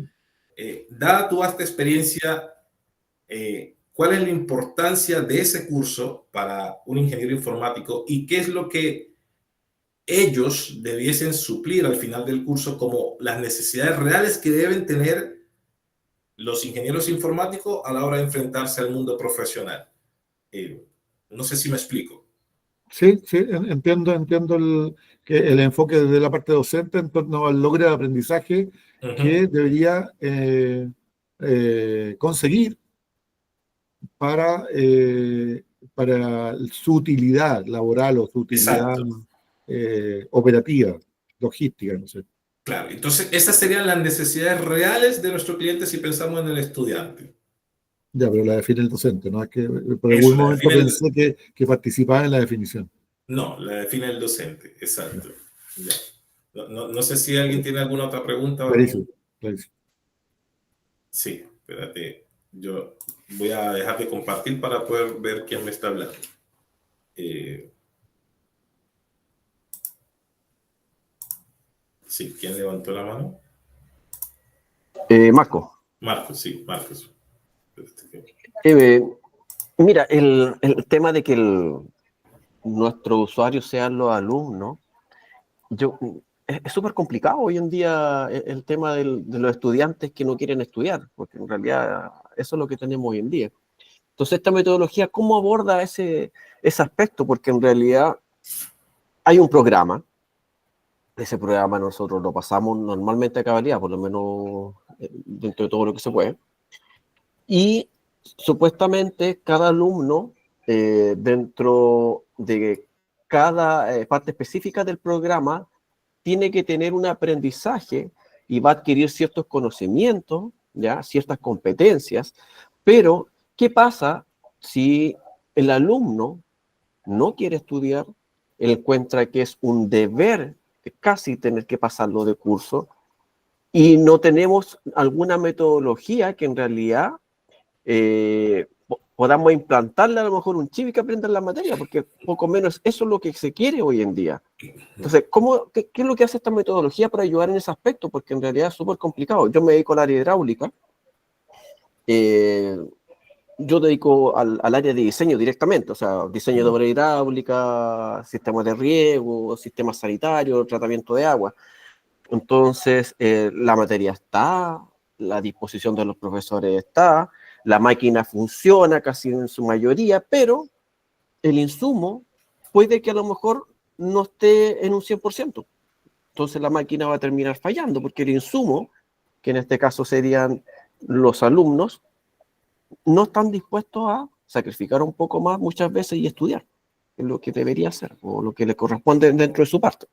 Dada tu vasta experiencia, ¿cuál es la importancia de ese curso para un ingeniero informático y qué es lo que ellos debiesen suplir al final del curso como las necesidades reales que deben tener los ingenieros informáticos a la hora de enfrentarse al mundo profesional. No sé si me explico. Sí, sí, entiendo que el enfoque de la parte docente en torno al logro de aprendizaje que debería conseguir para su utilidad laboral o su utilidad operativa, logística, no sé. Claro, entonces esas serían las necesidades reales de nuestro cliente si pensamos en el estudiante. Ya, pero la define el docente, ¿no? Es que por Eso, algún la momento define pensé que participaba en la definición. No, la define el docente, exacto. Ya. No sé si alguien tiene alguna otra pregunta. Clarísimo, clarísimo. Sí, espérate. Yo voy a dejar de compartir para poder ver quién me está hablando. Sí, ¿quién levantó la mano? Marco. Marcos, sí, Marcos. Mira, el tema de que nuestros usuarios sean los alumnos, es súper complicado hoy en día el tema de los estudiantes que no quieren estudiar, porque en realidad eso es lo que tenemos hoy en día. Entonces, esta metodología, ¿cómo aborda ese aspecto? Porque en realidad hay un programa. Ese programa nosotros lo pasamos normalmente a cabalidad, por lo menos dentro de todo lo que se puede. Y supuestamente cada alumno, dentro de cada parte específica del programa, tiene que tener un aprendizaje y va a adquirir ciertos conocimientos, ¿ya? Ciertas competencias. Pero, ¿qué pasa si el alumno no quiere estudiar? Él encuentra que es un deber casi tener que pasarlo de curso y no tenemos alguna metodología que en realidad podamos implantarle a lo mejor un chip que aprenda la materia, porque poco menos eso es lo que se quiere hoy en día. Entonces, ¿qué es lo que hace esta metodología para ayudar en ese aspecto? Porque en realidad es súper complicado. Yo me dedico al área hidráulica, yo dedico al área de diseño directamente, o sea, diseño de obra hidráulica, sistemas de riego, sistemas sanitarios, tratamiento de agua. Entonces, la materia está, la disposición de los profesores está, la máquina funciona casi en su mayoría, pero el insumo puede que a lo mejor no esté en un 100%. Entonces la máquina va a terminar fallando, porque el insumo, que en este caso serían los alumnos, no están dispuestos a sacrificar un poco más muchas veces y estudiar, es lo que debería hacer, o lo que le corresponde dentro de su parte.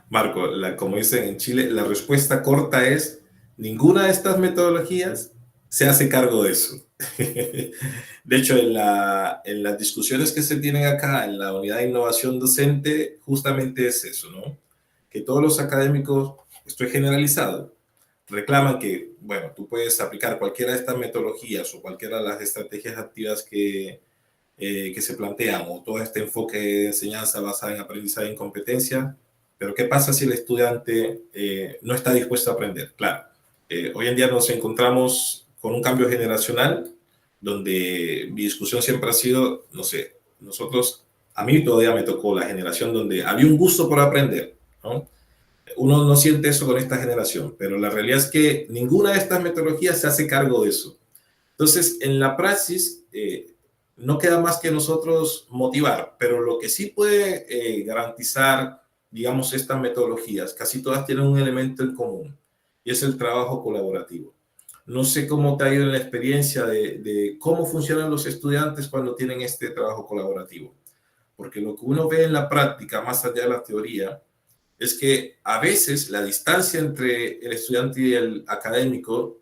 Marco, como dicen en Chile, la respuesta corta es: ninguna de estas metodologías se hace cargo de eso. De hecho, en las discusiones que se tienen acá en la unidad de innovación docente, justamente es eso, ¿no? Que todos los académicos, esto es generalizado, reclaman que, bueno, tú puedes aplicar cualquiera de estas metodologías o cualquiera de las estrategias activas que se plantean, o todo este enfoque de enseñanza basada en aprendizaje y competencia, pero ¿qué pasa si el estudiante no está dispuesto a aprender? Claro, hoy en día nos encontramos con un cambio generacional donde mi discusión siempre ha sido, no sé, a mí todavía me tocó la generación donde había un gusto por aprender, ¿no? Uno no siente eso con esta generación, pero la realidad es que ninguna de estas metodologías se hace cargo de eso. Entonces, en la praxis, no queda más que nosotros motivar, pero lo que sí puede garantizar, digamos, estas metodologías, casi todas tienen un elemento en común, y es el trabajo colaborativo. No sé cómo te ha ido en la experiencia de cómo funcionan los estudiantes cuando tienen este trabajo colaborativo, porque lo que uno ve en la práctica, más allá de la teoría, es que a veces la distancia entre el estudiante y el académico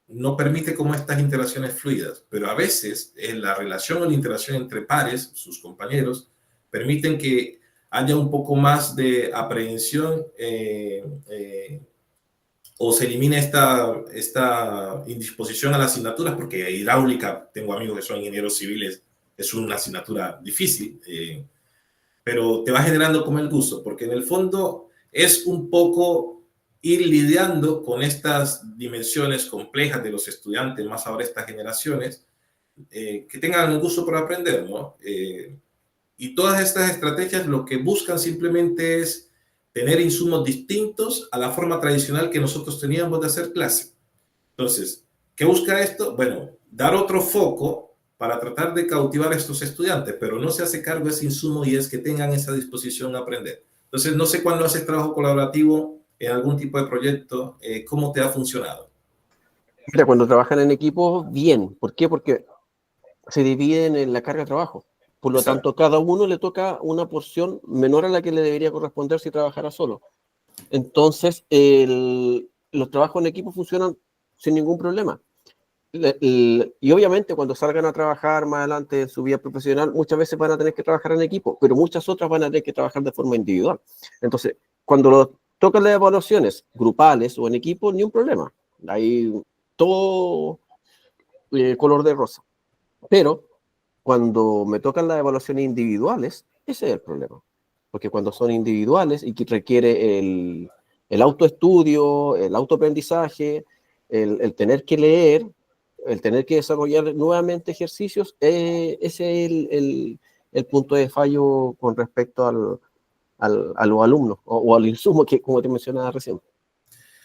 no permite como estas interacciones fluidas, pero a veces la relación o la interacción entre pares, sus compañeros, permiten que haya un poco más de aprehensión o se elimine esta indisposición a las asignaturas, porque hidráulica, tengo amigos que son ingenieros civiles, es una asignatura difícil, pero te va generando como el gusto, porque en el fondo es un poco ir lidiando con estas dimensiones complejas de los estudiantes, más ahora estas generaciones, que tengan un gusto por aprender, ¿no? Y todas estas estrategias lo que buscan simplemente es tener insumos distintos a la forma tradicional que nosotros teníamos de hacer clase. Entonces, ¿qué busca esto? Bueno, dar otro foco para tratar de cautivar a estos estudiantes, pero no se hace cargo de ese insumo y es que tengan esa disposición a aprender. Entonces, no sé cuándo haces trabajo colaborativo en algún tipo de proyecto, ¿cómo te ha funcionado? Mira, cuando trabajan en equipo, bien. ¿Por qué? Porque se dividen en la carga de trabajo. Por lo Exacto. tanto, cada uno le toca una porción menor a la que le debería corresponder si trabajara solo. Entonces, los trabajos en equipo funcionan sin ningún problema. Y obviamente cuando salgan a trabajar más adelante en su vida profesional, muchas veces van a tener que trabajar en equipo, pero muchas otras van a tener que trabajar de forma individual. Entonces, cuando tocan las evaluaciones grupales o en equipo, ni un problema. Hay todo color de rosa. Pero cuando me tocan las evaluaciones individuales, ese es el problema. Porque cuando son individuales y que requiere el autoestudio, el autoaprendizaje, el tener que leer, el tener que desarrollar nuevamente ejercicios, ese es el punto de fallo con respecto a los alumnos o al insumo que, como te mencionaba recién.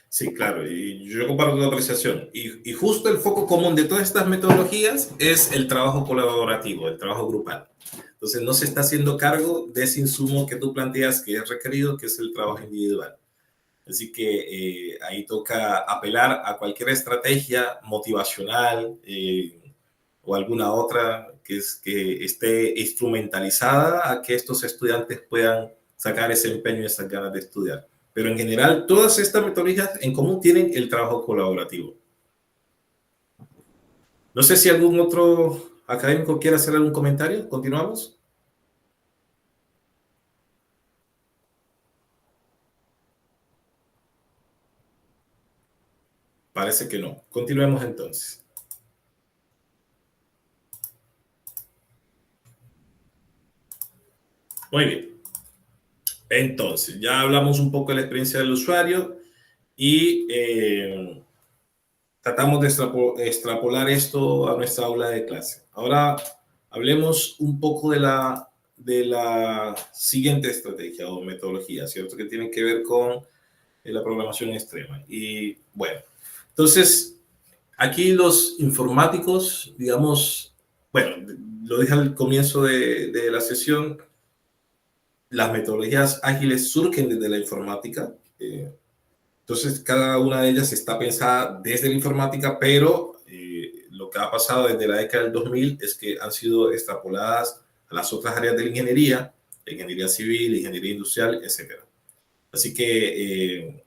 Sí, claro, y yo comparto tu apreciación. Y justo el foco común de todas estas metodologías es el trabajo colaborativo, el trabajo grupal. Entonces, no se está haciendo cargo de ese insumo que tú planteas que es requerido, que es el trabajo individual. Así que ahí toca apelar a cualquier estrategia motivacional o alguna otra que esté instrumentalizada a que estos estudiantes puedan sacar ese empeño y esas ganas de estudiar. Pero en general, todas estas metodologías en común tienen el trabajo colaborativo. No sé si algún otro académico quiere hacer algún comentario. ¿Continuamos? Parece que no. Continuemos entonces. Muy bien. Entonces, ya hablamos un poco de la experiencia del usuario y tratamos de extrapolar esto a nuestra aula de clase. Ahora hablemos un poco de la siguiente estrategia o metodología, ¿cierto? Que tiene que ver con la programación extrema. Y bueno, entonces, aquí los informáticos, digamos, bueno, lo dije al comienzo de la sesión, las metodologías ágiles surgen desde la informática. Entonces, cada una de ellas está pensada desde la informática, pero lo que ha pasado desde la década del 2000 es que han sido extrapoladas a las otras áreas de la ingeniería civil, ingeniería industrial, etc. Así que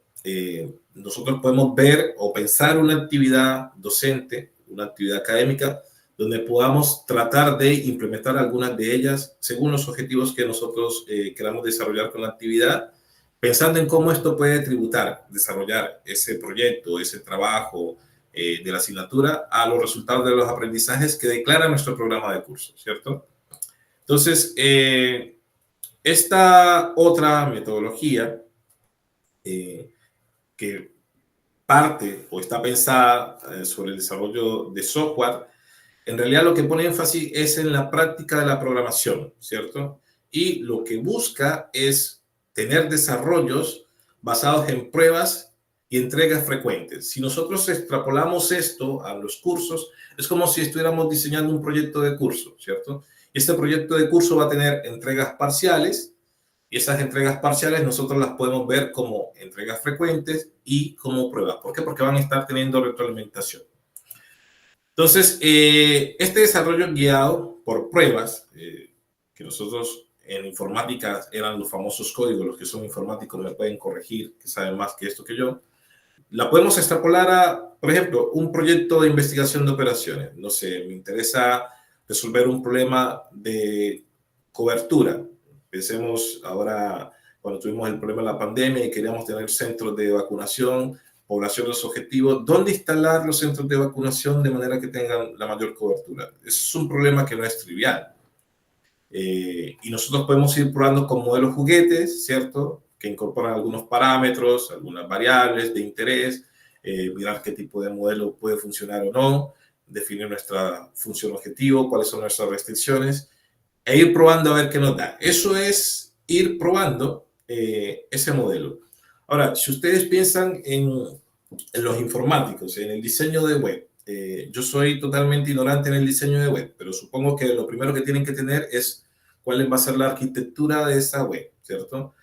nosotros podemos ver o pensar una actividad docente, una actividad académica, donde podamos tratar de implementar algunas de ellas según los objetivos que nosotros queramos desarrollar con la actividad, pensando en cómo esto puede tributar, desarrollar ese proyecto, ese trabajo de la asignatura a los resultados de los aprendizajes que declara nuestro programa de curso, ¿cierto? Entonces, esta otra metodología que parte o está pensada sobre el desarrollo de software, en realidad lo que pone énfasis es en la práctica de la programación, ¿cierto? Y lo que busca es tener desarrollos basados en pruebas y entregas frecuentes. Si nosotros extrapolamos esto a los cursos, es como si estuviéramos diseñando un proyecto de curso, ¿cierto? Este proyecto de curso va a tener entregas parciales y esas entregas parciales nosotros las podemos ver como entregas frecuentes y como pruebas. ¿Por qué? Porque van a estar teniendo retroalimentación. Entonces, este desarrollo guiado por pruebas, que nosotros en informática eran los famosos códigos, los que son informáticos me pueden corregir, que saben más que esto que yo, la podemos extrapolar a, por ejemplo, un proyecto de investigación de operaciones. No sé, me interesa resolver un problema de cobertura. Pensemos ahora, cuando tuvimos el problema de la pandemia y queríamos tener centros de vacunación, población de los objetivos, ¿dónde instalar los centros de vacunación de manera que tengan la mayor cobertura? Es un problema que no es trivial. Y nosotros podemos ir probando con modelos juguetes, ¿cierto? Que incorporan algunos parámetros, algunas variables de interés, mirar qué tipo de modelo puede funcionar o no, definir nuestra función objetivo, cuáles son nuestras restricciones. e ir probando a ver qué nos da. Eso es ir probando ese modelo. Ahora, si ustedes piensan en los informáticos, en el diseño de web, yo soy totalmente ignorante en el diseño de web, pero supongo que lo primero que tienen que tener es cuál va a ser la arquitectura de esa web, ¿cierto?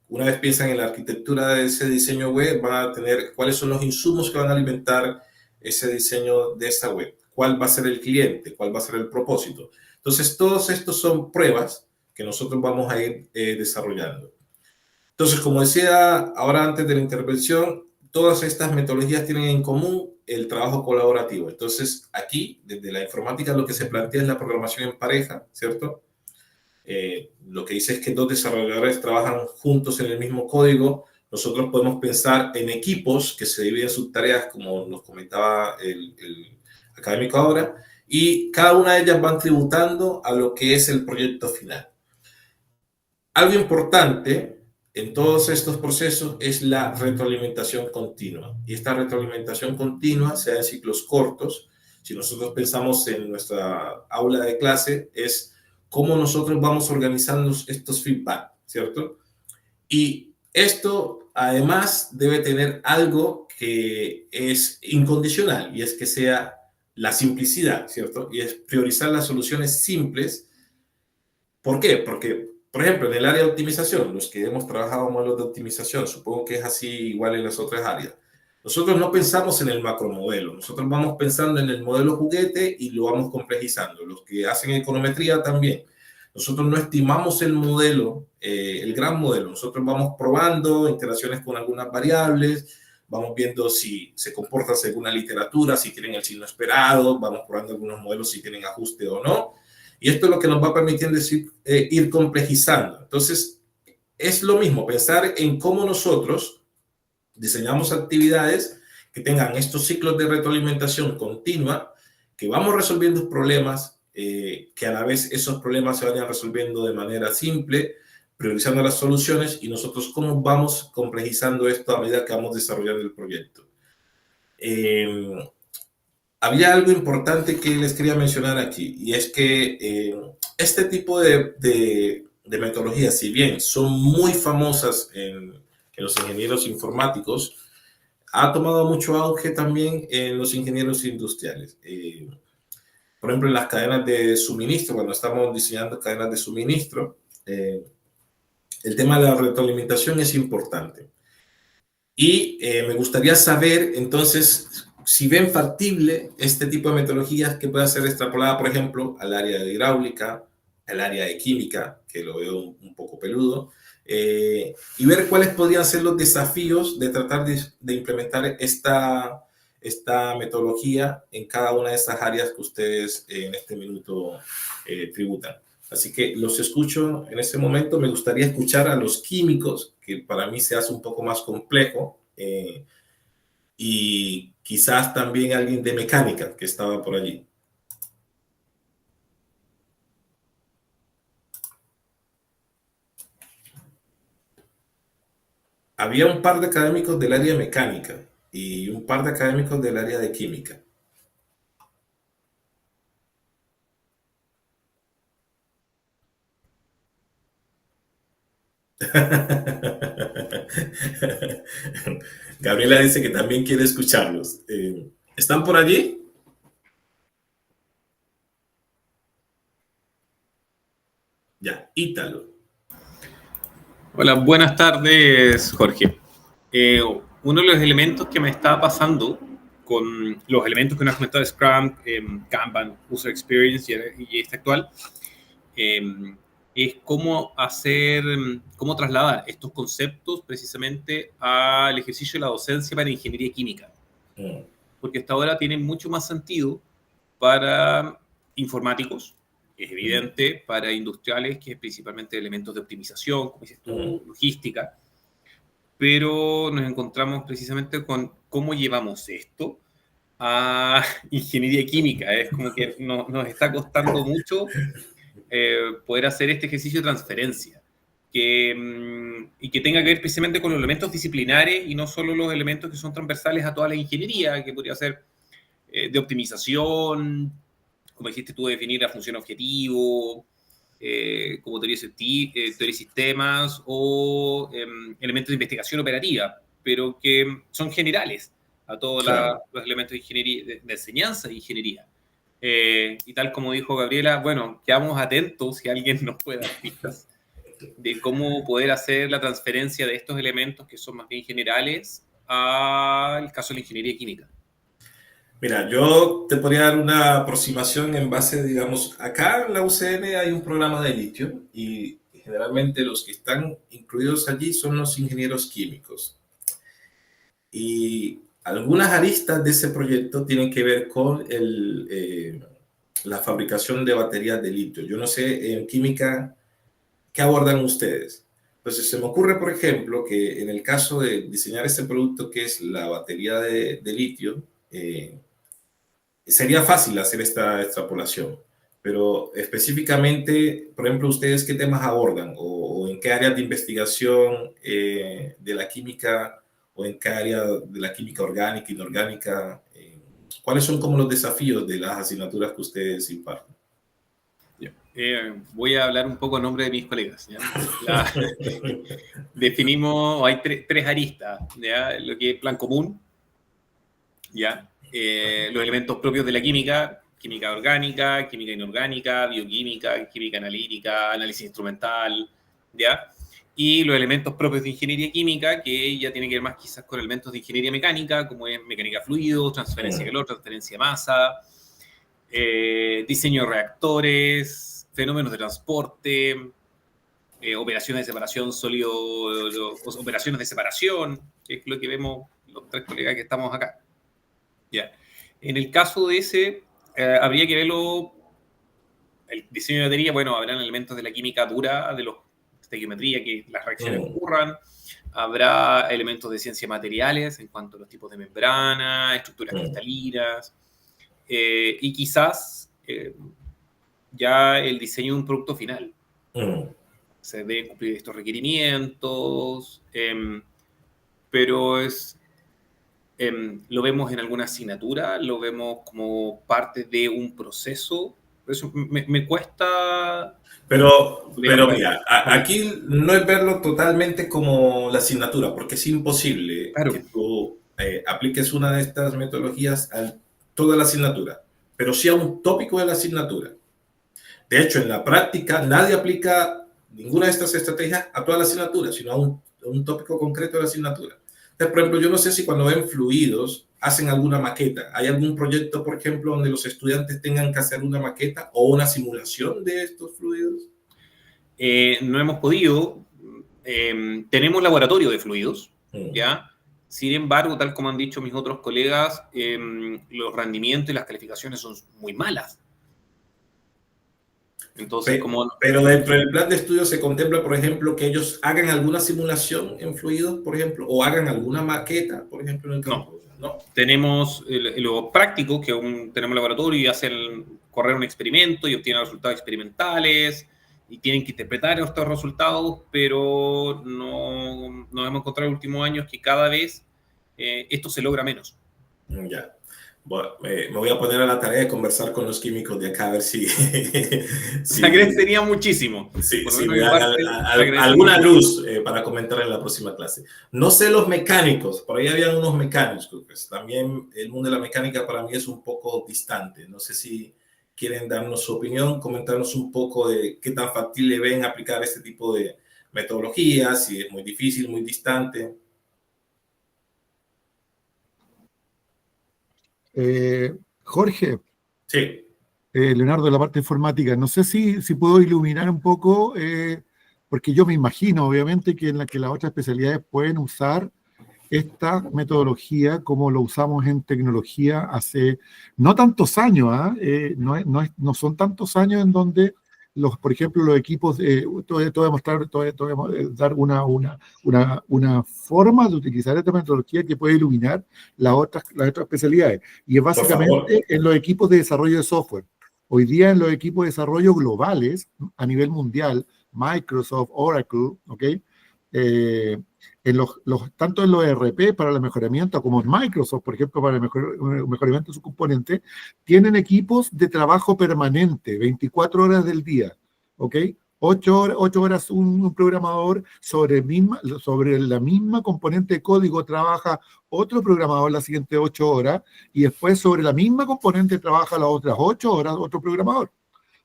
Una vez piensan en la arquitectura de ese diseño web, van a tener cuáles son los insumos que van a alimentar ese diseño de esa web, cuál va a ser el cliente, cuál va a ser el propósito. Entonces, todos estos son pruebas que nosotros vamos a ir desarrollando. Entonces, como decía ahora antes de la intervención, todas estas metodologías tienen en común el trabajo colaborativo. Entonces, aquí, desde la informática, lo que se plantea es la programación en pareja, ¿cierto? Lo que dice es que dos desarrolladores trabajan juntos en el mismo código. Nosotros podemos pensar en equipos que se dividen sus tareas, como nos comentaba el académico ahora, y cada una de ellas van tributando a lo que es el proyecto final. Algo importante en todos estos procesos es la retroalimentación continua. Y esta retroalimentación continua se da en ciclos cortos. Si nosotros pensamos en nuestra aula de clase, es cómo nosotros vamos organizando estos feedback, ¿cierto? Y esto, además, debe tener algo que es incondicional, y es que sea la simplicidad, ¿cierto? Y es priorizar las soluciones simples. ¿Por qué? Porque, por ejemplo, en el área de optimización, los que hemos trabajado modelos de optimización, supongo que es así igual en las otras áreas. Nosotros no pensamos en el macromodelo, nosotros vamos pensando en el modelo juguete y lo vamos complejizando. Los que hacen econometría también. Nosotros no estimamos el modelo, el gran modelo. Nosotros vamos probando interacciones con algunas variables, vamos viendo si se comporta según la literatura, si tienen el signo esperado, vamos probando algunos modelos si tienen ajuste o no. Y esto es lo que nos va permitiendo ir complejizando. Entonces, es lo mismo, pensar en cómo nosotros diseñamos actividades que tengan estos ciclos de retroalimentación continua, que vamos resolviendo problemas, que a la vez esos problemas se vayan resolviendo de manera simple, priorizando las soluciones, y nosotros cómo vamos complejizando esto a medida que vamos desarrollando el proyecto. Había algo importante que les quería mencionar aquí, y es que este tipo de metodologías, si bien son muy famosas en los ingenieros informáticos, ha tomado mucho auge también en los ingenieros industriales. Por ejemplo, en las cadenas de suministro, cuando estamos diseñando cadenas de suministro, el tema de la retroalimentación es importante. Y me gustaría saber, entonces, si ven factible este tipo de metodologías que pueda ser extrapolada, por ejemplo, al área de hidráulica, al área de química, que lo veo un poco peludo, y ver cuáles podrían ser los desafíos de tratar de implementar esta metodología en cada una de estas áreas que ustedes en este minuto tributan. Así que los escucho en este momento. Me gustaría escuchar a los químicos, que para mí se hace un poco más complejo, y quizás también alguien de mecánica que estaba por allí. Había un par de académicos del área de mecánica y un par de académicos del área de química. Gabriela dice que también quiere escucharlos. ¿Están por allí? Ya, Ítalo. Hola, buenas tardes, Jorge. Uno de los elementos que me está pasando con los elementos que nos ha comentado Scrum, Kanban, User Experience y este actual, es cómo trasladar estos conceptos precisamente al ejercicio de la docencia para ingeniería química. Porque hasta ahora tienen mucho más sentido para informáticos, es evidente, para industriales, que es principalmente elementos de optimización, como dices tú, logística, pero nos encontramos precisamente con cómo llevamos esto a ingeniería química. Es como que nos está costando mucho poder hacer este ejercicio de transferencia, y que tenga que ver precisamente con los elementos disciplinares y no solo los elementos que son transversales a toda la ingeniería, que podría ser de optimización como dijiste tú, definir la función objetivo, como teoría de sistemas o elementos de investigación operativa, pero que son generales a todos los elementos de ingeniería, de enseñanza de ingeniería. Y tal como dijo Gabriela, bueno, quedamos atentos si alguien nos puede dar pistas de cómo poder hacer la transferencia de estos elementos que son más bien generales al caso de la ingeniería química. Mira, yo te podría dar una aproximación en base, digamos, acá en la UCN hay un programa de litio y generalmente los que están incluidos allí son los ingenieros químicos. Y algunas aristas de ese proyecto tienen que ver con la fabricación de baterías de litio. Yo no sé en química qué abordan ustedes. Entonces se me ocurre, por ejemplo, que en el caso de diseñar este producto que es la batería de litio, sería fácil hacer esta extrapolación, pero específicamente, por ejemplo, ¿ustedes qué temas abordan o en qué áreas de investigación de la química o en qué área de la química orgánica, inorgánica? ¿Cuáles son como los desafíos de las asignaturas que ustedes imparten? Voy a hablar un poco en nombre de mis colegas. Definimos, hay tres aristas, ¿ya? Lo que es plan común, ¿ya? Los elementos propios de la química, química orgánica, química inorgánica, bioquímica, química analítica, análisis instrumental, ¿ya? Y los elementos propios de ingeniería química, que ya tienen que ver más quizás con elementos de ingeniería mecánica, como es mecánica de fluidos, transferencia de calor, transferencia de masa, diseño de reactores, fenómenos de transporte, operaciones de separación sólido, operaciones de separación, que es lo que vemos los tres colegas que estamos acá. Ya. En el caso de ese, habría que verlo, el diseño de batería, bueno, habrán elementos de la química dura, de la estequiometría, que las reacciones ocurran, habrá elementos de ciencia de materiales en cuanto a los tipos de membrana, estructuras cristalinas, y quizás ya el diseño de un producto final. Se deben cumplir estos requerimientos, pero lo vemos en alguna asignatura, lo vemos como parte de un proceso. Por eso me cuesta... Pero mira, aquí no es verlo totalmente como la asignatura, porque es imposible que tú apliques una de estas metodologías a toda la asignatura, pero sí a un tópico de la asignatura. De hecho, en la práctica, nadie aplica ninguna de estas estrategias a toda la asignatura, sino a un tópico concreto de la asignatura. Entonces, por ejemplo, yo no sé si cuando ven fluidos hacen alguna maqueta. ¿Hay algún proyecto, por ejemplo, donde los estudiantes tengan que hacer una maqueta o una simulación de estos fluidos? No hemos podido. Tenemos laboratorio de fluidos, ¿ya? Sin embargo, tal como han dicho mis otros colegas, los rendimientos y las calificaciones son muy malas. Entonces, pero dentro del plan de estudio se contempla, por ejemplo, que ellos hagan alguna simulación en fluidos, por ejemplo, o hagan alguna maqueta, por ejemplo, en el campo. No. Tenemos lo práctico, que tenemos laboratorio y hacen correr un experimento y obtienen resultados experimentales y tienen que interpretar estos resultados, pero no nos hemos encontrado en los últimos años que cada vez esto se logra menos. Ya. Bueno, me voy a poner a la tarea de conversar con los químicos de acá a ver si... Se agradecería muchísimo. Sí, me dan alguna luz para comentar en la próxima clase. No sé los mecánicos, por ahí habían unos mecánicos, pues también el mundo de la mecánica para mí es un poco distante. No sé si quieren darnos su opinión, comentarnos un poco de qué tan factible ven aplicar este tipo de metodologías, si es muy difícil, muy distante. Jorge. Sí. Leonardo, de la parte informática. No sé si puedo iluminar un poco, porque yo me imagino, obviamente, que las otras especialidades pueden usar esta metodología como lo usamos en tecnología hace no tantos años, no son tantos años en donde por ejemplo, los equipos, te voy a dar una forma de utilizar esta metodología que puede iluminar las otras especialidades. Y es básicamente en los equipos de desarrollo de software. Hoy día en los equipos de desarrollo globales, a nivel mundial, Microsoft, Oracle, ¿ok? tanto en los ERP para el mejoramiento como en Microsoft, por ejemplo, para el mejoramiento de sus componentes, tienen equipos de trabajo permanente, 24 horas del día, ¿ok? 8 horas un programador sobre la misma componente de código trabaja otro programador las siguientes 8 horas y después sobre la misma componente trabaja las otras 8 horas otro programador.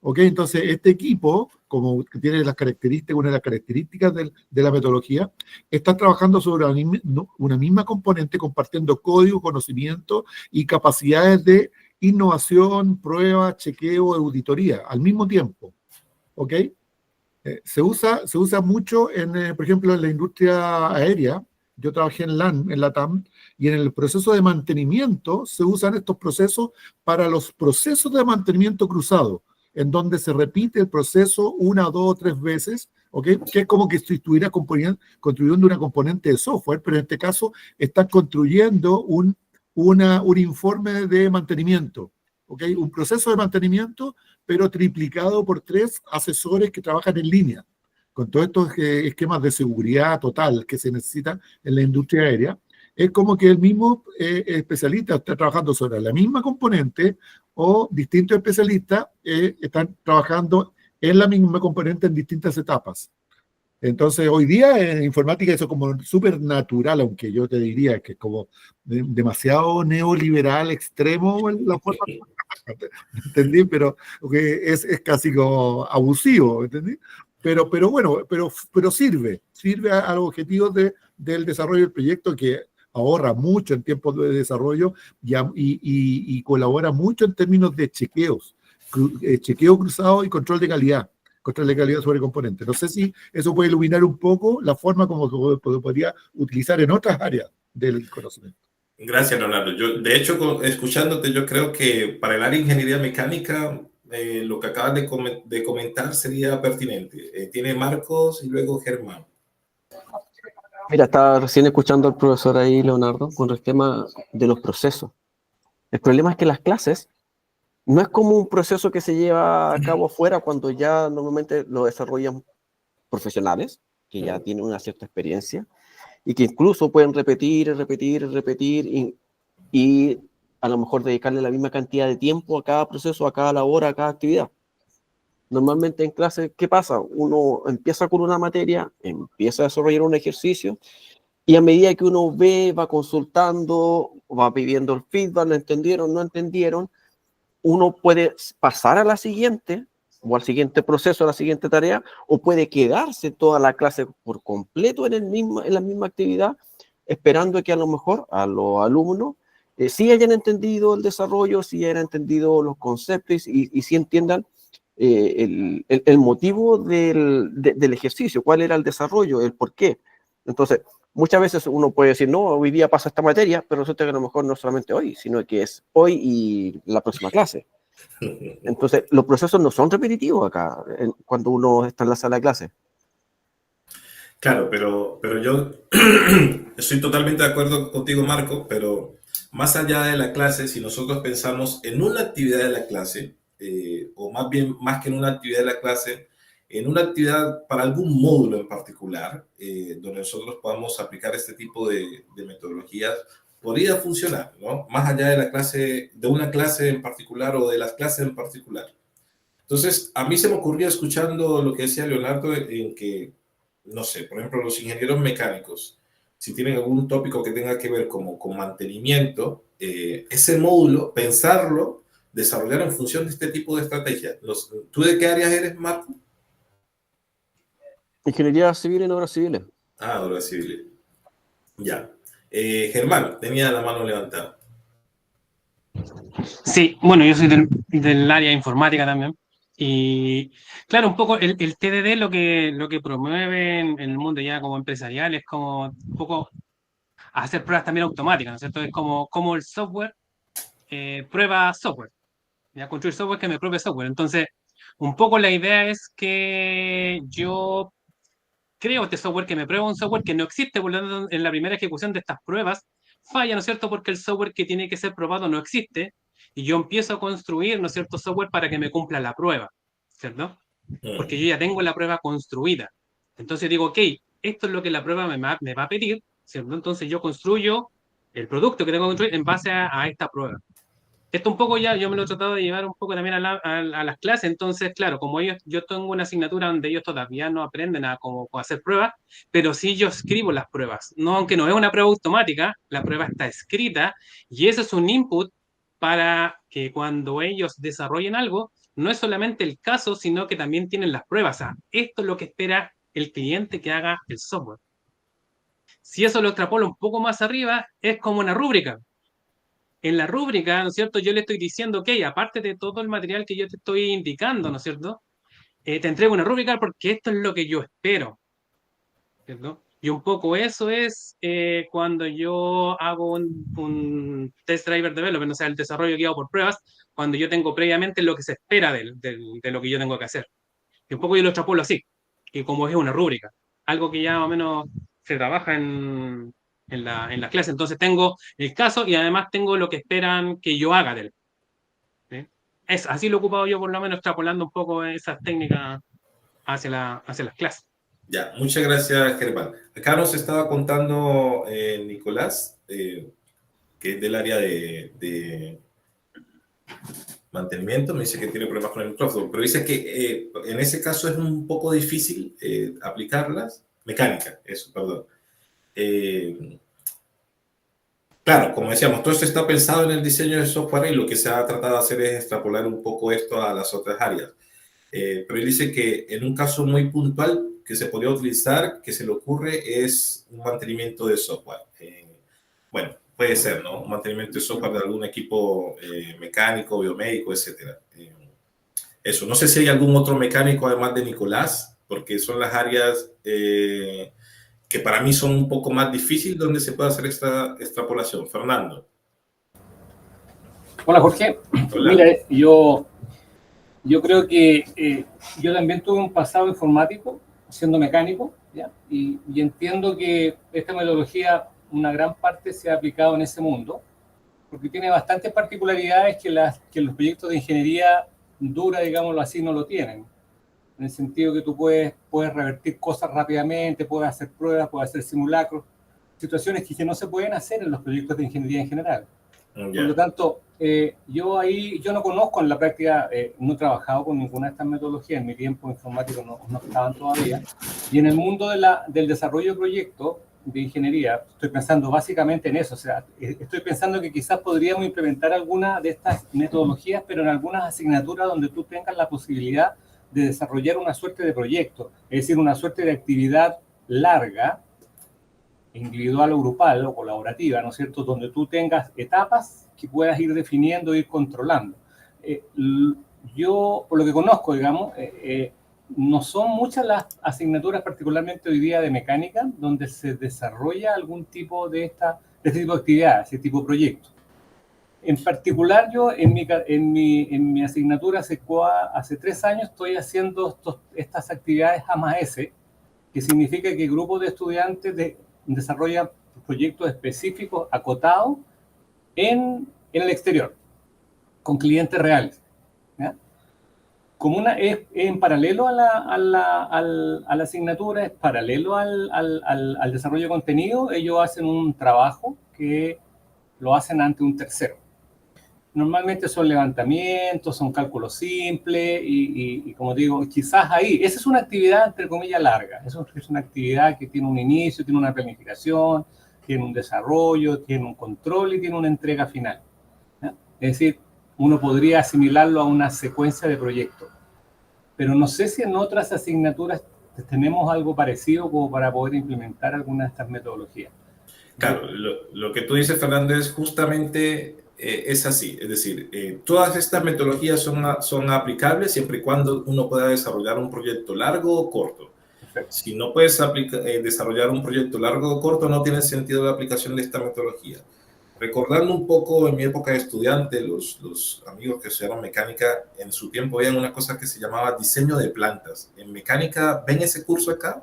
¿Ok? Entonces, este equipo, como tiene las características, una de las características de la metodología, está trabajando sobre una misma componente, compartiendo código, conocimiento y capacidades de innovación, prueba, chequeo, auditoría al mismo tiempo. ¿Ok? Se usa mucho, por ejemplo, en la industria aérea. Yo trabajé en LATAM, y en el proceso de mantenimiento se usan estos procesos para los procesos de mantenimiento cruzado, en donde se repite el proceso 1, 2, 3 veces, ¿ok? Que es como que si estuvieras construyendo una componente de software, pero en este caso estás construyendo un informe de mantenimiento, ¿ok? Un proceso de mantenimiento, pero triplicado por 3 asesores que trabajan en línea, con todos estos esquemas de seguridad total que se necesitan en la industria aérea. Es como que el mismo especialista está trabajando sobre la misma componente, o distintos especialistas están trabajando en la misma componente en distintas etapas. Entonces, hoy día en informática eso es como súper natural, aunque yo te diría que es como demasiado neoliberal, extremo en la forma, ¿entendí? Pero es casi como abusivo, ¿entendí? Pero bueno, pero sirve a los objetivos del desarrollo del proyecto, que ahorra mucho en tiempos de desarrollo y colabora mucho en términos de chequeos, chequeo cruzado y control de calidad sobre componentes. No sé si eso puede iluminar un poco la forma como se podría utilizar en otras áreas del conocimiento. Gracias, Leonardo. Yo, de hecho, escuchándote, yo creo que para el área de ingeniería mecánica, lo que acabas de comentar sería pertinente. Tiene Marcos y luego Germán. Mira, estaba recién escuchando al profesor ahí, Leonardo, con el tema de los procesos. El problema es que las clases no es como un proceso que se lleva a cabo afuera cuando ya normalmente lo desarrollan profesionales, que ya tienen una cierta experiencia, y que incluso pueden repetir y a lo mejor dedicarle la misma cantidad de tiempo a cada proceso, a cada labor, a cada actividad. Normalmente en clase, ¿qué pasa? Uno empieza con una materia, empieza a desarrollar un ejercicio, y a medida que uno va consultando, va pidiendo el feedback, ¿lo entendieron? ¿No entendieron? Uno puede pasar a la siguiente, o al siguiente proceso, a la siguiente tarea, o puede quedarse toda la clase por completo en la misma actividad, esperando que a lo mejor a los alumnos sí hayan entendido el desarrollo, sí hayan entendido los conceptos y sí entiendan el motivo del ejercicio, cuál era el desarrollo, el por qué. Entonces, muchas veces uno puede decir, no, hoy día pasa esta materia, pero resulta que a lo mejor no solamente hoy, sino que es hoy y la próxima clase. Entonces, los procesos no son repetitivos acá, cuando uno está en la sala de clase. Claro, pero yo estoy totalmente de acuerdo contigo, Marco, pero más allá de la clase, si nosotros pensamos en una actividad de la clase, o más bien, más que en una actividad de la clase, en una actividad para algún módulo en particular, donde nosotros podamos aplicar este tipo de metodologías, podría funcionar, ¿no? Más allá de la clase, de una clase en particular o de las clases en particular. Entonces, a mí se me ocurría escuchando lo que decía Leonardo, en que, no sé, por ejemplo, los ingenieros mecánicos, si tienen algún tópico que tenga que ver como con mantenimiento, ese módulo, pensarlo, desarrollar en función de este tipo de estrategias. ¿Tú de qué áreas eres, Marco? Ingeniería civil en obras civiles. Ah, obras civiles. Ya. Germán, tenía la mano levantada. Sí, bueno, yo soy del área de informática también. Y claro, un poco el TDD lo que promueve en el mundo ya como empresarial es como un poco hacer pruebas también automáticas, ¿no es cierto? Es como el software prueba software, ya construir software que me pruebe software. Entonces, un poco la idea es que yo creo este software que me prueba un software que no existe, por lo tanto, en la primera ejecución de estas pruebas falla, ¿no es cierto? Porque el software que tiene que ser probado no existe y yo empiezo a construir, ¿no es cierto?, software para que me cumpla la prueba, ¿cierto? Porque yo ya tengo la prueba construida. Entonces digo, ok, esto es lo que la prueba me va a pedir, ¿cierto? Entonces yo construyo el producto que tengo que construir en base a esta prueba. Esto un poco ya yo me lo he tratado de llevar un poco también a las clases, entonces, claro, como yo tengo una asignatura donde ellos todavía no aprenden a cómo hacer pruebas, pero sí yo escribo las pruebas, no, aunque no es una prueba automática, la prueba está escrita y ese es un input para que cuando ellos desarrollen algo, no es solamente el caso, sino que también tienen las pruebas. O sea, esto es lo que espera el cliente que haga el software. Si eso lo extrapolo un poco más arriba, es como una rúbrica. En la rúbrica, ¿no es cierto? Yo le estoy diciendo, ok, aparte de todo el material que yo te estoy indicando, ¿no es cierto? Te entrego una rúbrica porque esto es lo que yo espero, ¿cierto? Y un poco eso es cuando yo hago un test driver development, o sea, el desarrollo guiado por pruebas, cuando yo tengo previamente lo que se espera de lo que yo tengo que hacer. Y un poco yo lo extrapolo así, que como es una rúbrica, algo que ya más o menos se trabaja en la clase. Entonces tengo el caso y además tengo lo que esperan que yo haga de él. ¿Sí? Así lo he ocupado yo, por lo menos, extrapolando un poco esas técnicas hacia las clases. Ya, muchas gracias, Germán. Acá nos estaba contando Nicolás, que es del área de mantenimiento, me dice que tiene problemas con el micrófono, pero dice que en ese caso es un poco difícil aplicarlas. Mecánica, eso, perdón. Claro, como decíamos, todo esto está pensado en el diseño de software y lo que se ha tratado de hacer es extrapolar un poco esto a las otras áreas. Pero él dice que en un caso muy puntual que se podría utilizar, que se le ocurre, es un mantenimiento de software. Bueno, puede ser, ¿no? Un mantenimiento de software de algún equipo mecánico, biomédico, etc. Eso, no sé si hay algún otro mecánico además de Nicolás, porque son las áreas que para mí son un poco más difíciles donde se puede hacer esta extrapolación. Fernando. Hola, Jorge. Hola. Mira, yo creo que yo también tuve un pasado informático, siendo mecánico, ¿ya? Y entiendo que esta metodología, una gran parte se ha aplicado en ese mundo, porque tiene bastantes particularidades que los proyectos de ingeniería dura, digámoslo así, no lo tienen. En el sentido que tú puedes revertir cosas rápidamente, puedes hacer pruebas, puedes hacer simulacros, situaciones que no se pueden hacer en los proyectos de ingeniería en general. Por lo tanto, yo no conozco en la práctica, no he trabajado con ninguna de estas metodologías, en mi tiempo informático no estaban todavía, y en el mundo del desarrollo de proyectos de ingeniería, estoy pensando básicamente en eso, o sea, estoy pensando que quizás podríamos implementar alguna de estas metodologías, pero en algunas asignaturas donde tú tengas la posibilidad de desarrollar una suerte de proyecto, es decir, una suerte de actividad larga, individual o grupal o colaborativa, ¿no es cierto?, donde tú tengas etapas que puedas ir definiendo, ir controlando. Yo, por lo que conozco, digamos, no son muchas las asignaturas, particularmente hoy día de mecánica, donde se desarrolla algún tipo de este tipo de actividad, ese tipo de proyecto. En particular, yo en mi asignatura hace 3 años estoy haciendo estas actividades A+S, que significa que grupos de estudiantes desarrollan proyectos específicos acotados en el exterior, con clientes reales, ¿ya? Como es en paralelo a la asignatura, es paralelo al desarrollo de contenido, ellos hacen un trabajo que lo hacen ante un tercero. Normalmente son levantamientos, son cálculos simples y como digo, quizás ahí, esa es una actividad entre comillas larga, eso es una actividad que tiene un inicio, tiene una planificación, tiene un desarrollo, tiene un control y tiene una entrega final, ¿ya? Es decir, uno podría asimilarlo a una secuencia de proyectos, pero no sé si en otras asignaturas tenemos algo parecido como para poder implementar alguna de estas metodologías. Claro, lo que tú dices, Fernando, es justamente es así. Es decir, todas estas metodologías son aplicables siempre y cuando uno pueda desarrollar un proyecto largo o corto. Perfecto. Si no puedes desarrollar un proyecto largo o corto, no tiene sentido la aplicación de esta metodología. Recordando un poco en mi época de estudiante, los amigos que estudiaron mecánica, en su tiempo veían una cosa que se llamaba diseño de plantas. ¿En mecánica ven ese curso acá?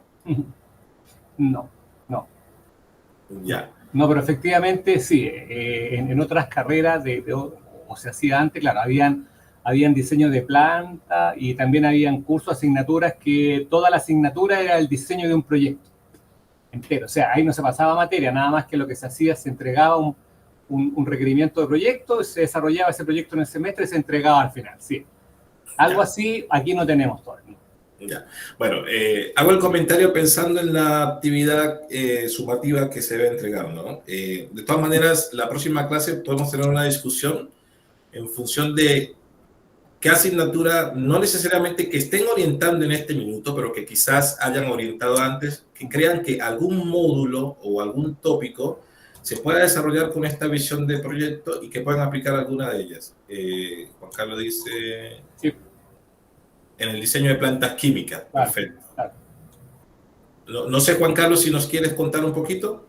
No. Ya. No, pero efectivamente sí, en otras carreras o se hacía antes, claro, habían diseño de planta y también habían cursos, asignaturas que toda la asignatura era el diseño de un proyecto. entero. O sea, ahí no se pasaba materia, nada más que lo que se hacía, se entregaba un requerimiento de proyecto, se desarrollaba ese proyecto en el semestre y se entregaba al final, sí. Algo así aquí no tenemos todavía. Ya. Bueno, hago el comentario pensando en la actividad sumativa que se debe entregar, ¿no? De todas maneras, la próxima clase podemos tener una discusión en función de qué asignatura, no necesariamente que estén orientando en este minuto, pero que quizás hayan orientado antes, que crean que algún módulo o algún tópico se pueda desarrollar con esta visión de proyecto y que puedan aplicar alguna de ellas. Juan Carlos dice... Sí. En el diseño de plantas químicas. Claro, perfecto. claro. No sé, Juan Carlos, si nos quieres contar un poquito.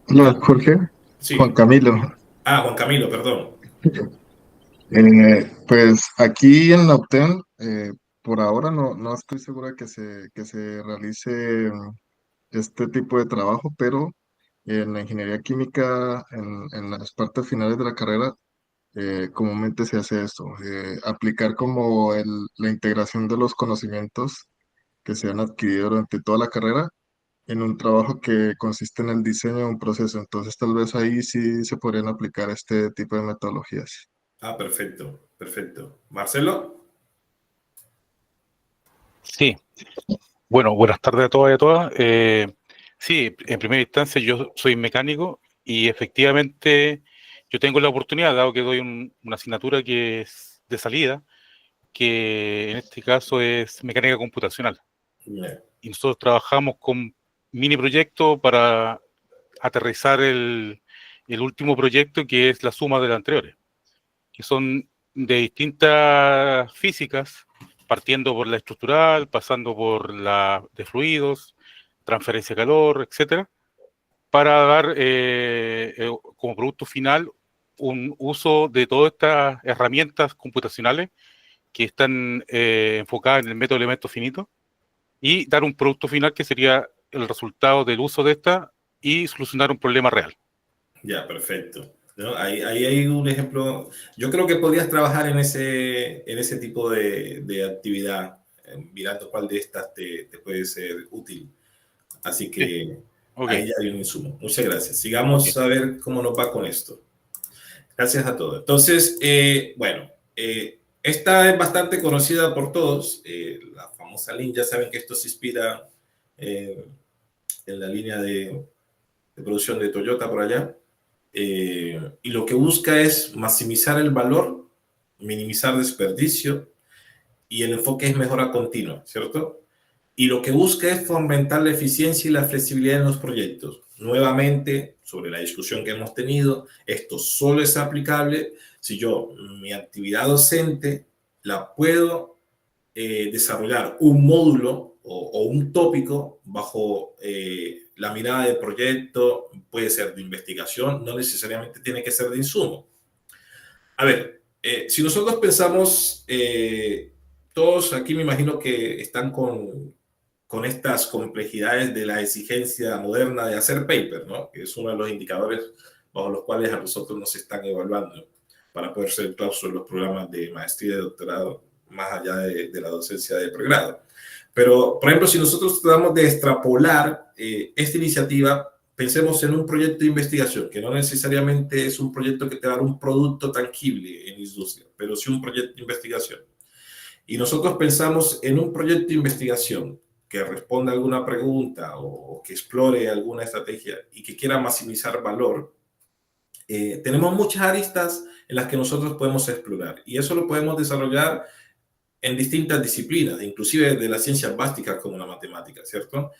Hola, Jorge. Sí. Juan Camilo. Juan Camilo, perdón. Pues aquí en la UTEN, por ahora no estoy seguro de que se realice este tipo de trabajo, pero en la ingeniería química, en las partes finales de la carrera, comúnmente se hace esto, aplicar como la integración de los conocimientos que se han adquirido durante toda la carrera en un trabajo que consiste en el diseño de un proceso. Entonces, tal vez ahí sí se podrían aplicar este tipo de metodologías. Perfecto, perfecto. Marcelo. Sí. Bueno, buenas tardes a todas y a todas. Sí, en primera instancia yo soy mecánico y efectivamente yo tengo la oportunidad, dado que doy una asignatura que es de salida, que en este caso es mecánica computacional. Y nosotros trabajamos con mini proyectos para aterrizar el último proyecto, que es la suma de los anteriores, que son de distintas físicas, partiendo por la estructural, pasando por la de fluidos, transferencia de calor, etcétera, para dar como producto final un uso de todas estas herramientas computacionales que están enfocadas en el método de elementos finitos y dar un producto final que sería el resultado del uso de esta y solucionar un problema real. Ya, perfecto. ¿No? Ahí hay un ejemplo. Yo creo que podrías trabajar en ese tipo de actividad, mirando cuál de estas te puede ser útil. Así que sí. Okay. Ahí ya hay un insumo. Muchas gracias. Sigamos a ver cómo nos va con esto. Gracias a todos. Entonces, bueno, esta es bastante conocida por todos. La famosa Lean, ya saben que esto se inspira en la línea de producción de Toyota por allá. Y lo que busca es maximizar el valor, minimizar desperdicio, y el enfoque es mejora continua, ¿cierto? Y lo que busca es fomentar la eficiencia y la flexibilidad en los proyectos. Nuevamente, sobre la discusión que hemos tenido, esto solo es aplicable si yo, mi actividad docente, la puedo desarrollar un módulo o un tópico bajo la mirada del proyecto, puede ser de investigación, no necesariamente tiene que ser de insumo. A ver, si nosotros pensamos, todos aquí me imagino que están con estas complejidades de la exigencia moderna de hacer paper, ¿no? Que es uno de los indicadores bajo los cuales a nosotros nos están evaluando para poder ser clausos en los programas de maestría y de doctorado, más allá de la docencia de pregrado. Pero, por ejemplo, si nosotros tratamos de extrapolar esta iniciativa, pensemos en un proyecto de investigación, que no necesariamente es un proyecto que te va a dar un producto tangible en industria, pero sí un proyecto de investigación. Y nosotros pensamos en un proyecto de investigación que responda a alguna pregunta o que explore alguna estrategia y que quiera maximizar valor, tenemos muchas aristas en las que nosotros podemos explorar. Y eso lo podemos desarrollar en distintas disciplinas, inclusive de las ciencias básicas como la matemática, ¿cierto?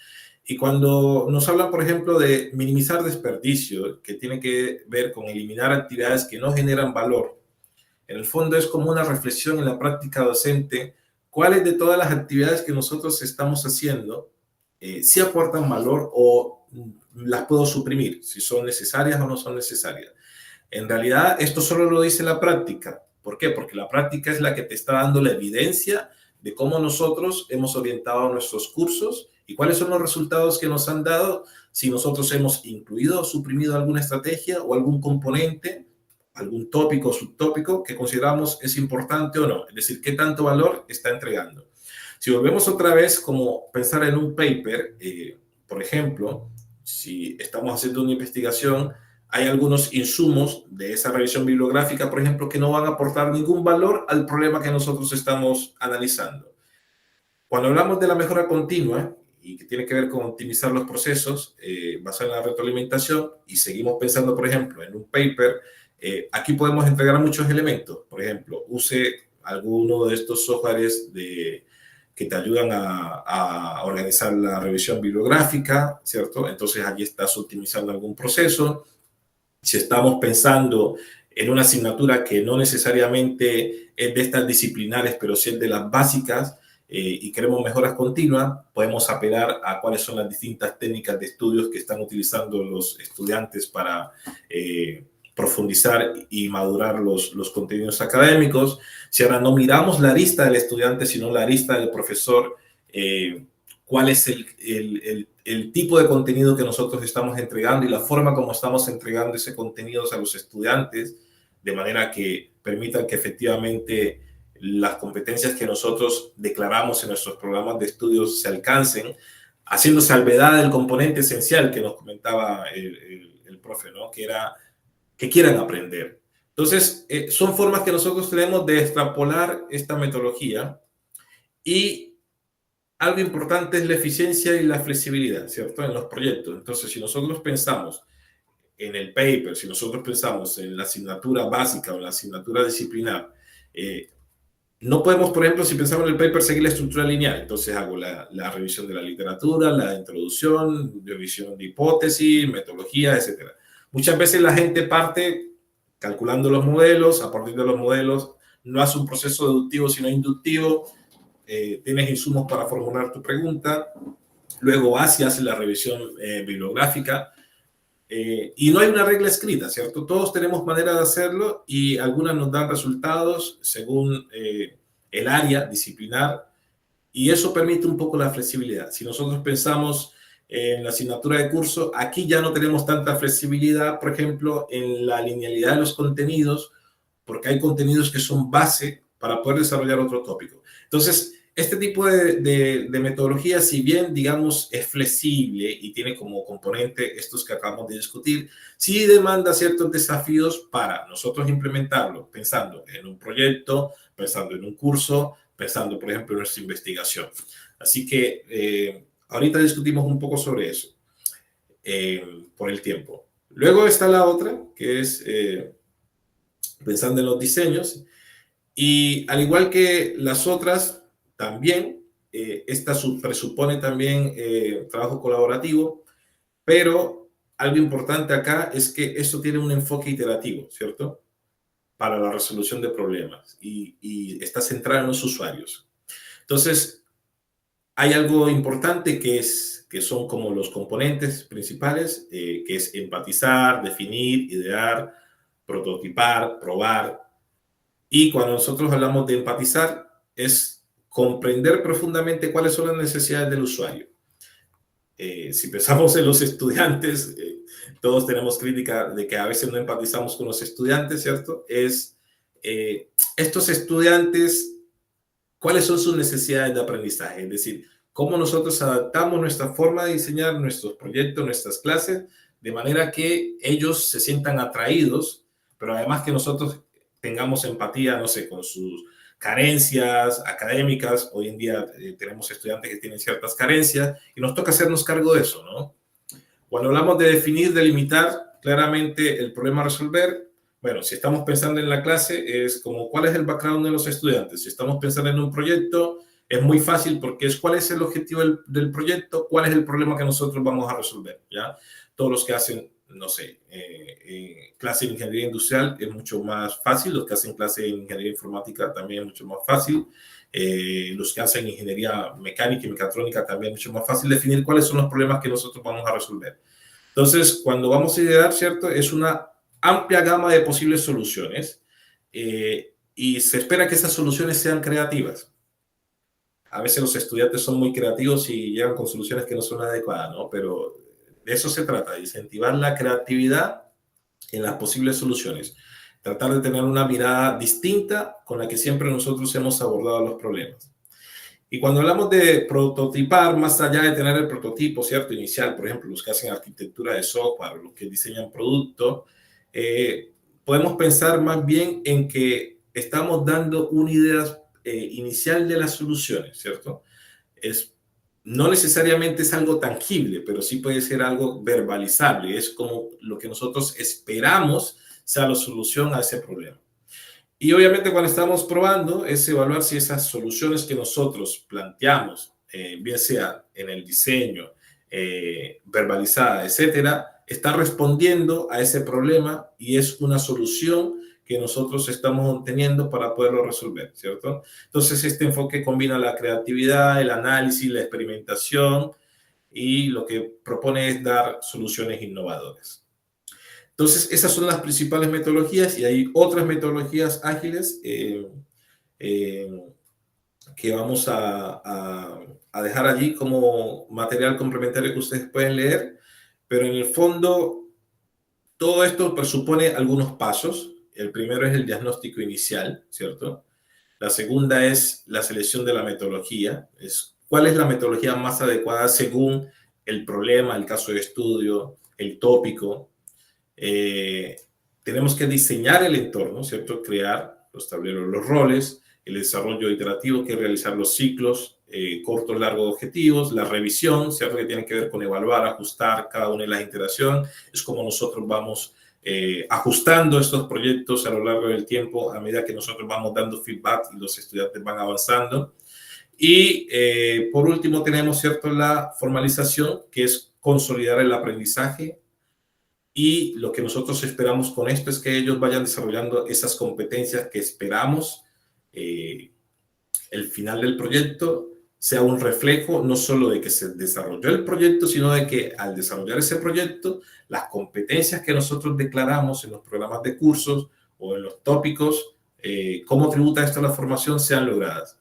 Y cuando nos hablan, por ejemplo, de minimizar desperdicio, que tiene que ver con eliminar actividades que no generan valor, en el fondo es como una reflexión en la práctica docente, cuáles de todas las actividades que nosotros estamos haciendo sí aportan valor o las puedo suprimir, si son necesarias o no son necesarias. En realidad, esto solo lo dice la práctica. ¿Por qué? Porque la práctica es la que te está dando la evidencia de cómo nosotros hemos orientado nuestros cursos y cuáles son los resultados que nos han dado si nosotros hemos incluido o suprimido alguna estrategia o algún componente, algún tópico o subtópico que consideramos es importante o no. Es decir, qué tanto valor está entregando. Si volvemos otra vez como pensar en un paper, por ejemplo, si estamos haciendo una investigación, hay algunos insumos de esa revisión bibliográfica, por ejemplo, que no van a aportar ningún valor al problema que nosotros estamos analizando. Cuando hablamos de la mejora continua, y que tiene que ver con optimizar los procesos basados en la retroalimentación, y seguimos pensando, por ejemplo, en un paper, aquí podemos entregar muchos elementos. Por ejemplo, use alguno de estos softwares que te ayudan a organizar la revisión bibliográfica, ¿cierto? Entonces, allí estás optimizando algún proceso. Si estamos pensando en una asignatura que no necesariamente es de estas disciplinares, pero sí es de las básicas, y queremos mejoras continuas, podemos apelar a cuáles son las distintas técnicas de estudios que están utilizando los estudiantes para profundizar y madurar los contenidos académicos. Si ahora no miramos la arista del estudiante, sino la arista del profesor, cuál es el tipo de contenido que nosotros estamos entregando y la forma como estamos entregando ese contenido a los estudiantes, de manera que permitan que efectivamente las competencias que nosotros declaramos en nuestros programas de estudios se alcancen, haciendo salvedad del componente esencial que nos comentaba el profe, ¿no? Que era que quieran aprender. Entonces, son formas que nosotros tenemos de extrapolar esta metodología, y algo importante es la eficiencia y la flexibilidad, ¿cierto? En los proyectos. Entonces, si nosotros pensamos en el paper, si nosotros pensamos en la asignatura básica o en la asignatura disciplinar, no podemos, por ejemplo, si pensamos en el paper, seguir la estructura lineal. Entonces hago la revisión de la literatura, la introducción, revisión de hipótesis, metodología, etc. Muchas veces la gente parte calculando los modelos, a partir de los modelos no hace un proceso deductivo, sino inductivo. Tienes insumos para formular tu pregunta, luego hace la revisión bibliográfica, y no hay una regla escrita, ¿cierto? Todos tenemos manera de hacerlo y algunas nos dan resultados según el área disciplinar, y eso permite un poco la flexibilidad. Si nosotros pensamos en la asignatura de curso, aquí ya no tenemos tanta flexibilidad, por ejemplo, en la linealidad de los contenidos, porque hay contenidos que son base para poder desarrollar otro tópico. Entonces, este tipo de metodología, si bien, digamos, es flexible y tiene como componente estos que acabamos de discutir, sí demanda ciertos desafíos para nosotros implementarlo, pensando en un proyecto, pensando en un curso, pensando, por ejemplo, en nuestra investigación. Así que ahorita discutimos un poco sobre eso por el tiempo. Luego está la otra, que es pensando en los diseños, y al igual que las otras, también, esta presupone también trabajo colaborativo, pero algo importante acá es que esto tiene un enfoque iterativo, ¿cierto? Para la resolución de problemas, y está centrado en los usuarios. Entonces, hay algo importante que son como los componentes principales, que es empatizar, definir, idear, prototipar, probar. Y cuando nosotros hablamos de empatizar, es comprender profundamente cuáles son las necesidades del usuario. Si pensamos en los estudiantes, todos tenemos crítica de que a veces no empatizamos con los estudiantes, ¿cierto? Estos estudiantes, ¿cuáles son sus necesidades de aprendizaje? Es decir, cómo nosotros adaptamos nuestra forma de diseñar nuestros proyectos, nuestras clases, de manera que ellos se sientan atraídos, pero además que nosotros tengamos empatía, no sé, con sus carencias académicas. Hoy en día tenemos estudiantes que tienen ciertas carencias y nos toca hacernos cargo de eso, ¿no? Cuando hablamos de definir, delimitar claramente el problema a resolver, bueno, si estamos pensando en la clase, es como cuál es el background de los estudiantes. Si estamos pensando en un proyecto, es muy fácil porque es cuál es el objetivo del proyecto, cuál es el problema que nosotros vamos a resolver, ¿ya? Todos los que hacen, no sé, clase de ingeniería industrial es mucho más fácil, los que hacen clase de ingeniería informática también es mucho más fácil, los que hacen ingeniería mecánica y mecatrónica también es mucho más fácil definir cuáles son los problemas que nosotros vamos a resolver. Entonces, cuando vamos a idear, ¿cierto? Es una amplia gama de posibles soluciones, y se espera que esas soluciones sean creativas. A veces los estudiantes son muy creativos y llegan con soluciones que no son adecuadas, ¿no? Pero de eso se trata, de incentivar la creatividad en las posibles soluciones. Tratar de tener una mirada distinta con la que siempre nosotros hemos abordado los problemas. Y cuando hablamos de prototipar, más allá de tener el prototipo, ¿cierto? Inicial, por ejemplo, los que hacen arquitectura de software, los que diseñan productos, podemos pensar más bien en que estamos dando una idea inicial de las soluciones, ¿cierto? No necesariamente es algo tangible, pero sí puede ser algo verbalizable. Es como lo que nosotros esperamos sea la solución a ese problema. Y obviamente cuando estamos probando es evaluar si esas soluciones que nosotros planteamos, bien sea en el diseño, verbalizada, etcétera, está respondiendo a ese problema y es una solución que nosotros estamos teniendo para poderlo resolver, ¿cierto? Entonces este enfoque combina la creatividad, el análisis, la experimentación y lo que propone es dar soluciones innovadoras. Entonces, esas son las principales metodologías y hay otras metodologías ágiles que vamos a dejar allí como material complementario que ustedes pueden leer, pero en el fondo todo esto presupone algunos pasos. El primero es el diagnóstico inicial, ¿cierto? La segunda es la selección de la metodología, es cuál es la metodología más adecuada según el problema, el caso de estudio, el tópico. Tenemos que diseñar el entorno, ¿cierto? Crear los tableros, los roles, el desarrollo iterativo, que es realizar los ciclos, cortos, largos objetivos, la revisión, ¿cierto? Que tiene que ver con evaluar, ajustar cada una de las iteraciones. Es como nosotros vamos ajustando estos proyectos a lo largo del tiempo a medida que nosotros vamos dando feedback y los estudiantes van avanzando. Y por último tenemos, ¿cierto? La formalización, que es consolidar el aprendizaje. Y lo que nosotros esperamos con esto es que ellos vayan desarrollando esas competencias que esperamos. El final del proyecto sea un reflejo no solo de que se desarrolló el proyecto, sino de que al desarrollar ese proyecto, las competencias que nosotros declaramos en los programas de cursos o en los tópicos, cómo tributa esto a la formación, sean logradas.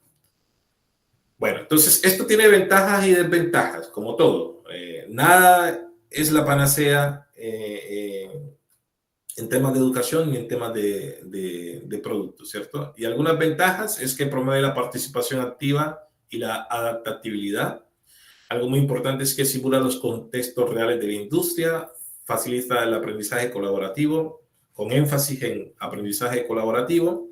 Bueno, entonces esto tiene ventajas y desventajas, como todo. Nada es la panacea en temas de educación y en temas de productos, ¿cierto? Y algunas ventajas es que promueve la participación activa y la adaptabilidad. Algo muy importante es que simula los contextos reales de la industria, facilita el aprendizaje colaborativo, con énfasis en aprendizaje colaborativo.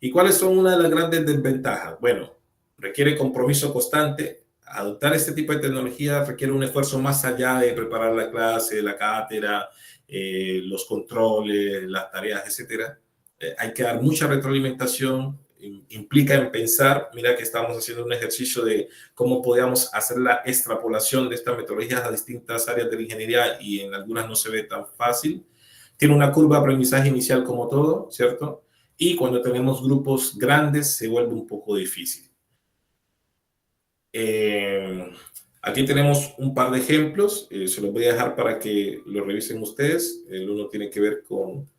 ¿Y cuáles son una de las grandes desventajas? Bueno, requiere compromiso constante. Adoptar este tipo de tecnología requiere un esfuerzo más allá de preparar la clase, la cátedra, los controles, las tareas, etcétera. Hay que dar mucha retroalimentación, implica en pensar, mira que estamos haciendo un ejercicio de cómo podíamos hacer la extrapolación de estas metodologías a distintas áreas de la ingeniería y en algunas no se ve tan fácil. Tiene una curva de aprendizaje inicial como todo, ¿cierto? Y cuando tenemos grupos grandes se vuelve un poco difícil. Aquí tenemos un par de ejemplos, se los voy a dejar para que lo revisen ustedes. El uno tiene que ver con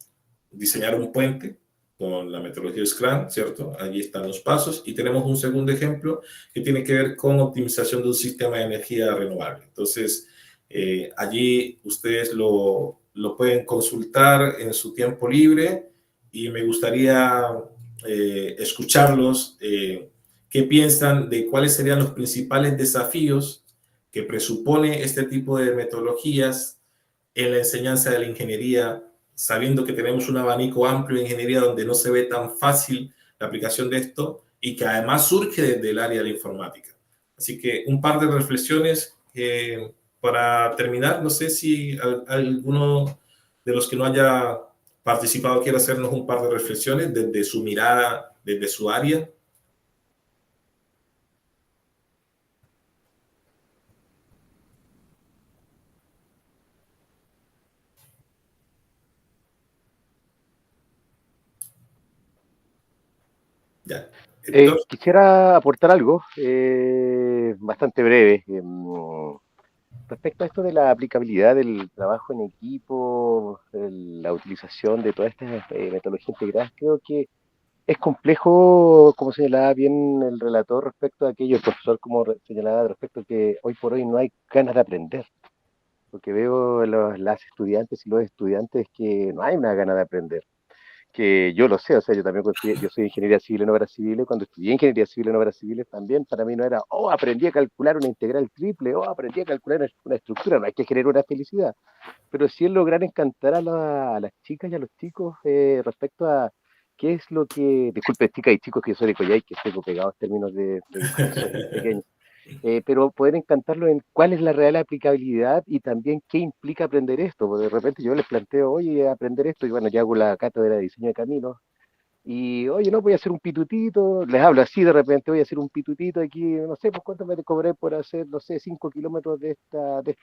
diseñar un puente con la metodología Scrum, ¿cierto? Allí están los pasos. Y tenemos un segundo ejemplo que tiene que ver con optimización de un sistema de energía renovable. Entonces, allí ustedes lo pueden consultar en su tiempo libre y me gustaría escucharlos. ¿Qué piensan de cuáles serían los principales desafíos que presupone este tipo de metodologías en la enseñanza de la ingeniería, sabiendo que tenemos un abanico amplio de ingeniería donde no se ve tan fácil la aplicación de esto y que además surge desde el área de la informática? Así que un par de reflexiones para terminar. No sé si alguno de los que no haya participado quiere hacernos un par de reflexiones desde su mirada, desde su área. Ya. Quisiera aportar algo bastante breve respecto a esto de la aplicabilidad del trabajo en equipo, la utilización de todas estas metodologías integradas. Creo que es complejo, como señalaba bien el relator, respecto a aquello, el profesor como señalaba, respecto a que hoy por hoy no hay ganas de aprender, porque veo las estudiantes y los estudiantes que no hay una gana de aprender. que yo lo sé, o sea, yo también yo soy ingeniería civil en obras civiles, cuando estudié ingeniería civil en obras civiles también, para mí no era, oh, aprendí a calcular una integral triple, oh, aprendí a calcular una estructura, no hay que generar una felicidad, pero sí es lograr encantar a las chicas y a los chicos respecto a qué es lo que, disculpe, chicas y chicos que yo soy de Coyhai, que tengo pegados términos de profesores pequeños, pero poder encantarlo en cuál es la real aplicabilidad y también qué implica aprender esto, porque de repente yo les planteo, oye, aprender esto, y bueno, yo hago la cátedra de diseño de caminos, y oye, no, voy a hacer un pitutito, les hablo así de repente, voy a hacer un pitutito aquí, no sé, pues cuánto me cobré por hacer, no sé, 5 kilómetros de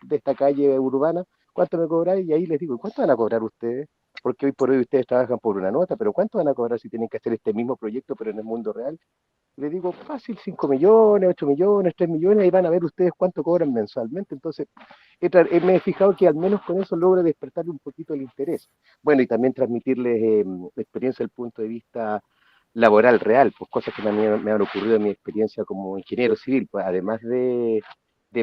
esta calle urbana, cuánto me cobráis, y ahí les digo, ¿cuánto van a cobrar ustedes? Porque hoy por hoy ustedes trabajan por una nota, pero ¿cuánto van a cobrar si tienen que hacer este mismo proyecto, pero en el mundo real? Le digo, fácil, 5 millones, 8 millones, 3 millones, y van a ver ustedes cuánto cobran mensualmente. Entonces, me he fijado que al menos con eso logro despertarle un poquito el interés. Bueno, y también transmitirles experiencia desde el punto de vista laboral real, pues cosas que también me han ocurrido en mi experiencia como ingeniero civil, pues además de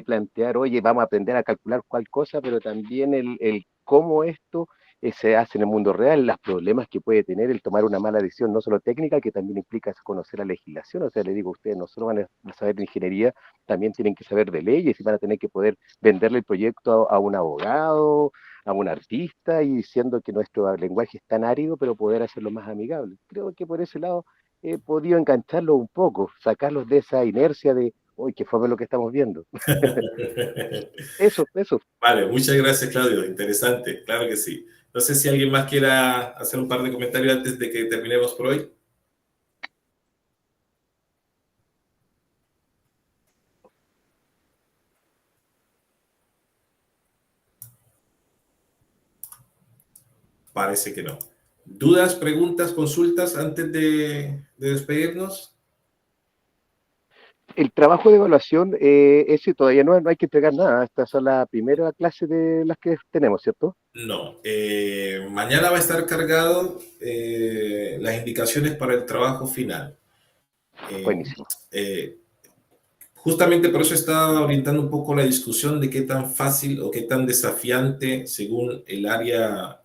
plantear, oye, vamos a aprender a calcular cuál cosa, pero también el cómo esto se hace en el mundo real, los problemas que puede tener el tomar una mala decisión, no solo técnica, que también implica conocer la legislación. O sea, le digo a ustedes, no solo van a saber de ingeniería, también tienen que saber de leyes y van a tener que poder venderle el proyecto a un abogado, a un artista, y diciendo que nuestro lenguaje es tan árido, pero poder hacerlo más amigable. Creo que por ese lado he podido engancharlos un poco, sacarlos de esa inercia de, uy, qué fue lo que estamos viendo. Eso. Vale, muchas gracias, Claudio. Interesante, claro que sí. No sé si alguien más quiera hacer un par de comentarios antes de que terminemos por hoy. Parece que no. ¿Dudas, preguntas, consultas antes de despedirnos? El trabajo de evaluación, ese todavía no hay que entregar nada. Esta es la primera clase de las que tenemos, ¿cierto? No. Mañana va a estar cargado las indicaciones para el trabajo final. Buenísimo. Justamente por eso estaba orientando un poco la discusión de qué tan fácil o qué tan desafiante, según el área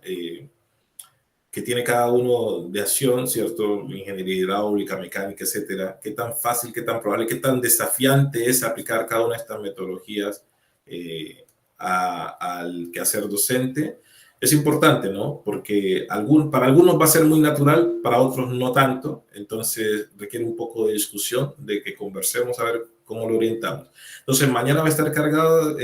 que tiene cada uno de acción, ¿cierto? Ingeniería hidráulica, mecánica, etcétera. Qué tan fácil, qué tan probable, qué tan desafiante es aplicar cada una de estas metodologías al quehacer docente. Es importante, ¿no? Porque para algunos va a ser muy natural, para otros no tanto. Entonces requiere un poco de discusión, de que conversemos a ver cómo lo orientamos. Entonces mañana va a estar cargado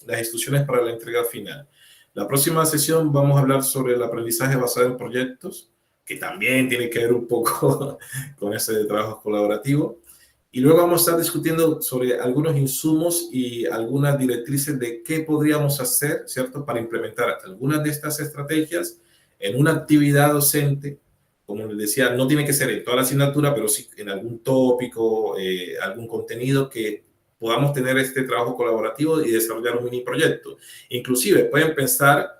las instrucciones para la entrega final. La próxima sesión vamos a hablar sobre el aprendizaje basado en proyectos, que también tiene que ver un poco con ese trabajo colaborativo. Y luego vamos a estar discutiendo sobre algunos insumos y algunas directrices de qué podríamos hacer, ¿cierto?, para implementar algunas de estas estrategias en una actividad docente. Como les decía, no tiene que ser en toda la asignatura, pero sí en algún tópico, algún contenido que podamos tener este trabajo colaborativo y desarrollar un mini proyecto. Inclusive pueden pensar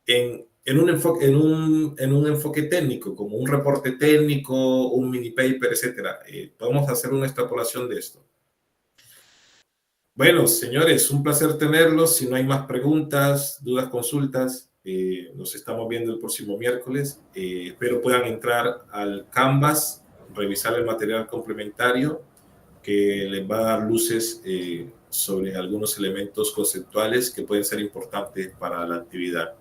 en un enfoque técnico, como un reporte técnico, un mini paper, etcétera. Podemos hacer una extrapolación de esto. Bueno, señores, un placer tenerlos. Si no hay más preguntas, dudas, consultas, nos estamos viendo el próximo miércoles. Espero puedan entrar al Canvas, revisar el material complementario que les va a dar luces sobre algunos elementos conceptuales que pueden ser importantes para la actividad.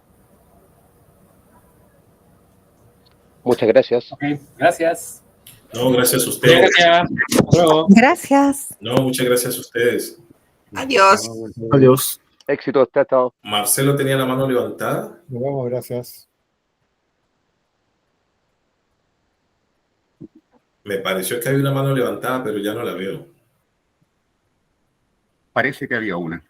Muchas gracias. Okay, gracias. No, gracias a ustedes. Gracias. No, muchas gracias a ustedes. Adiós. Adiós. Éxito, chao. Marcelo tenía la mano levantada. Nos vemos, gracias. Me pareció que había una mano levantada, pero ya no la veo. Parece que había una.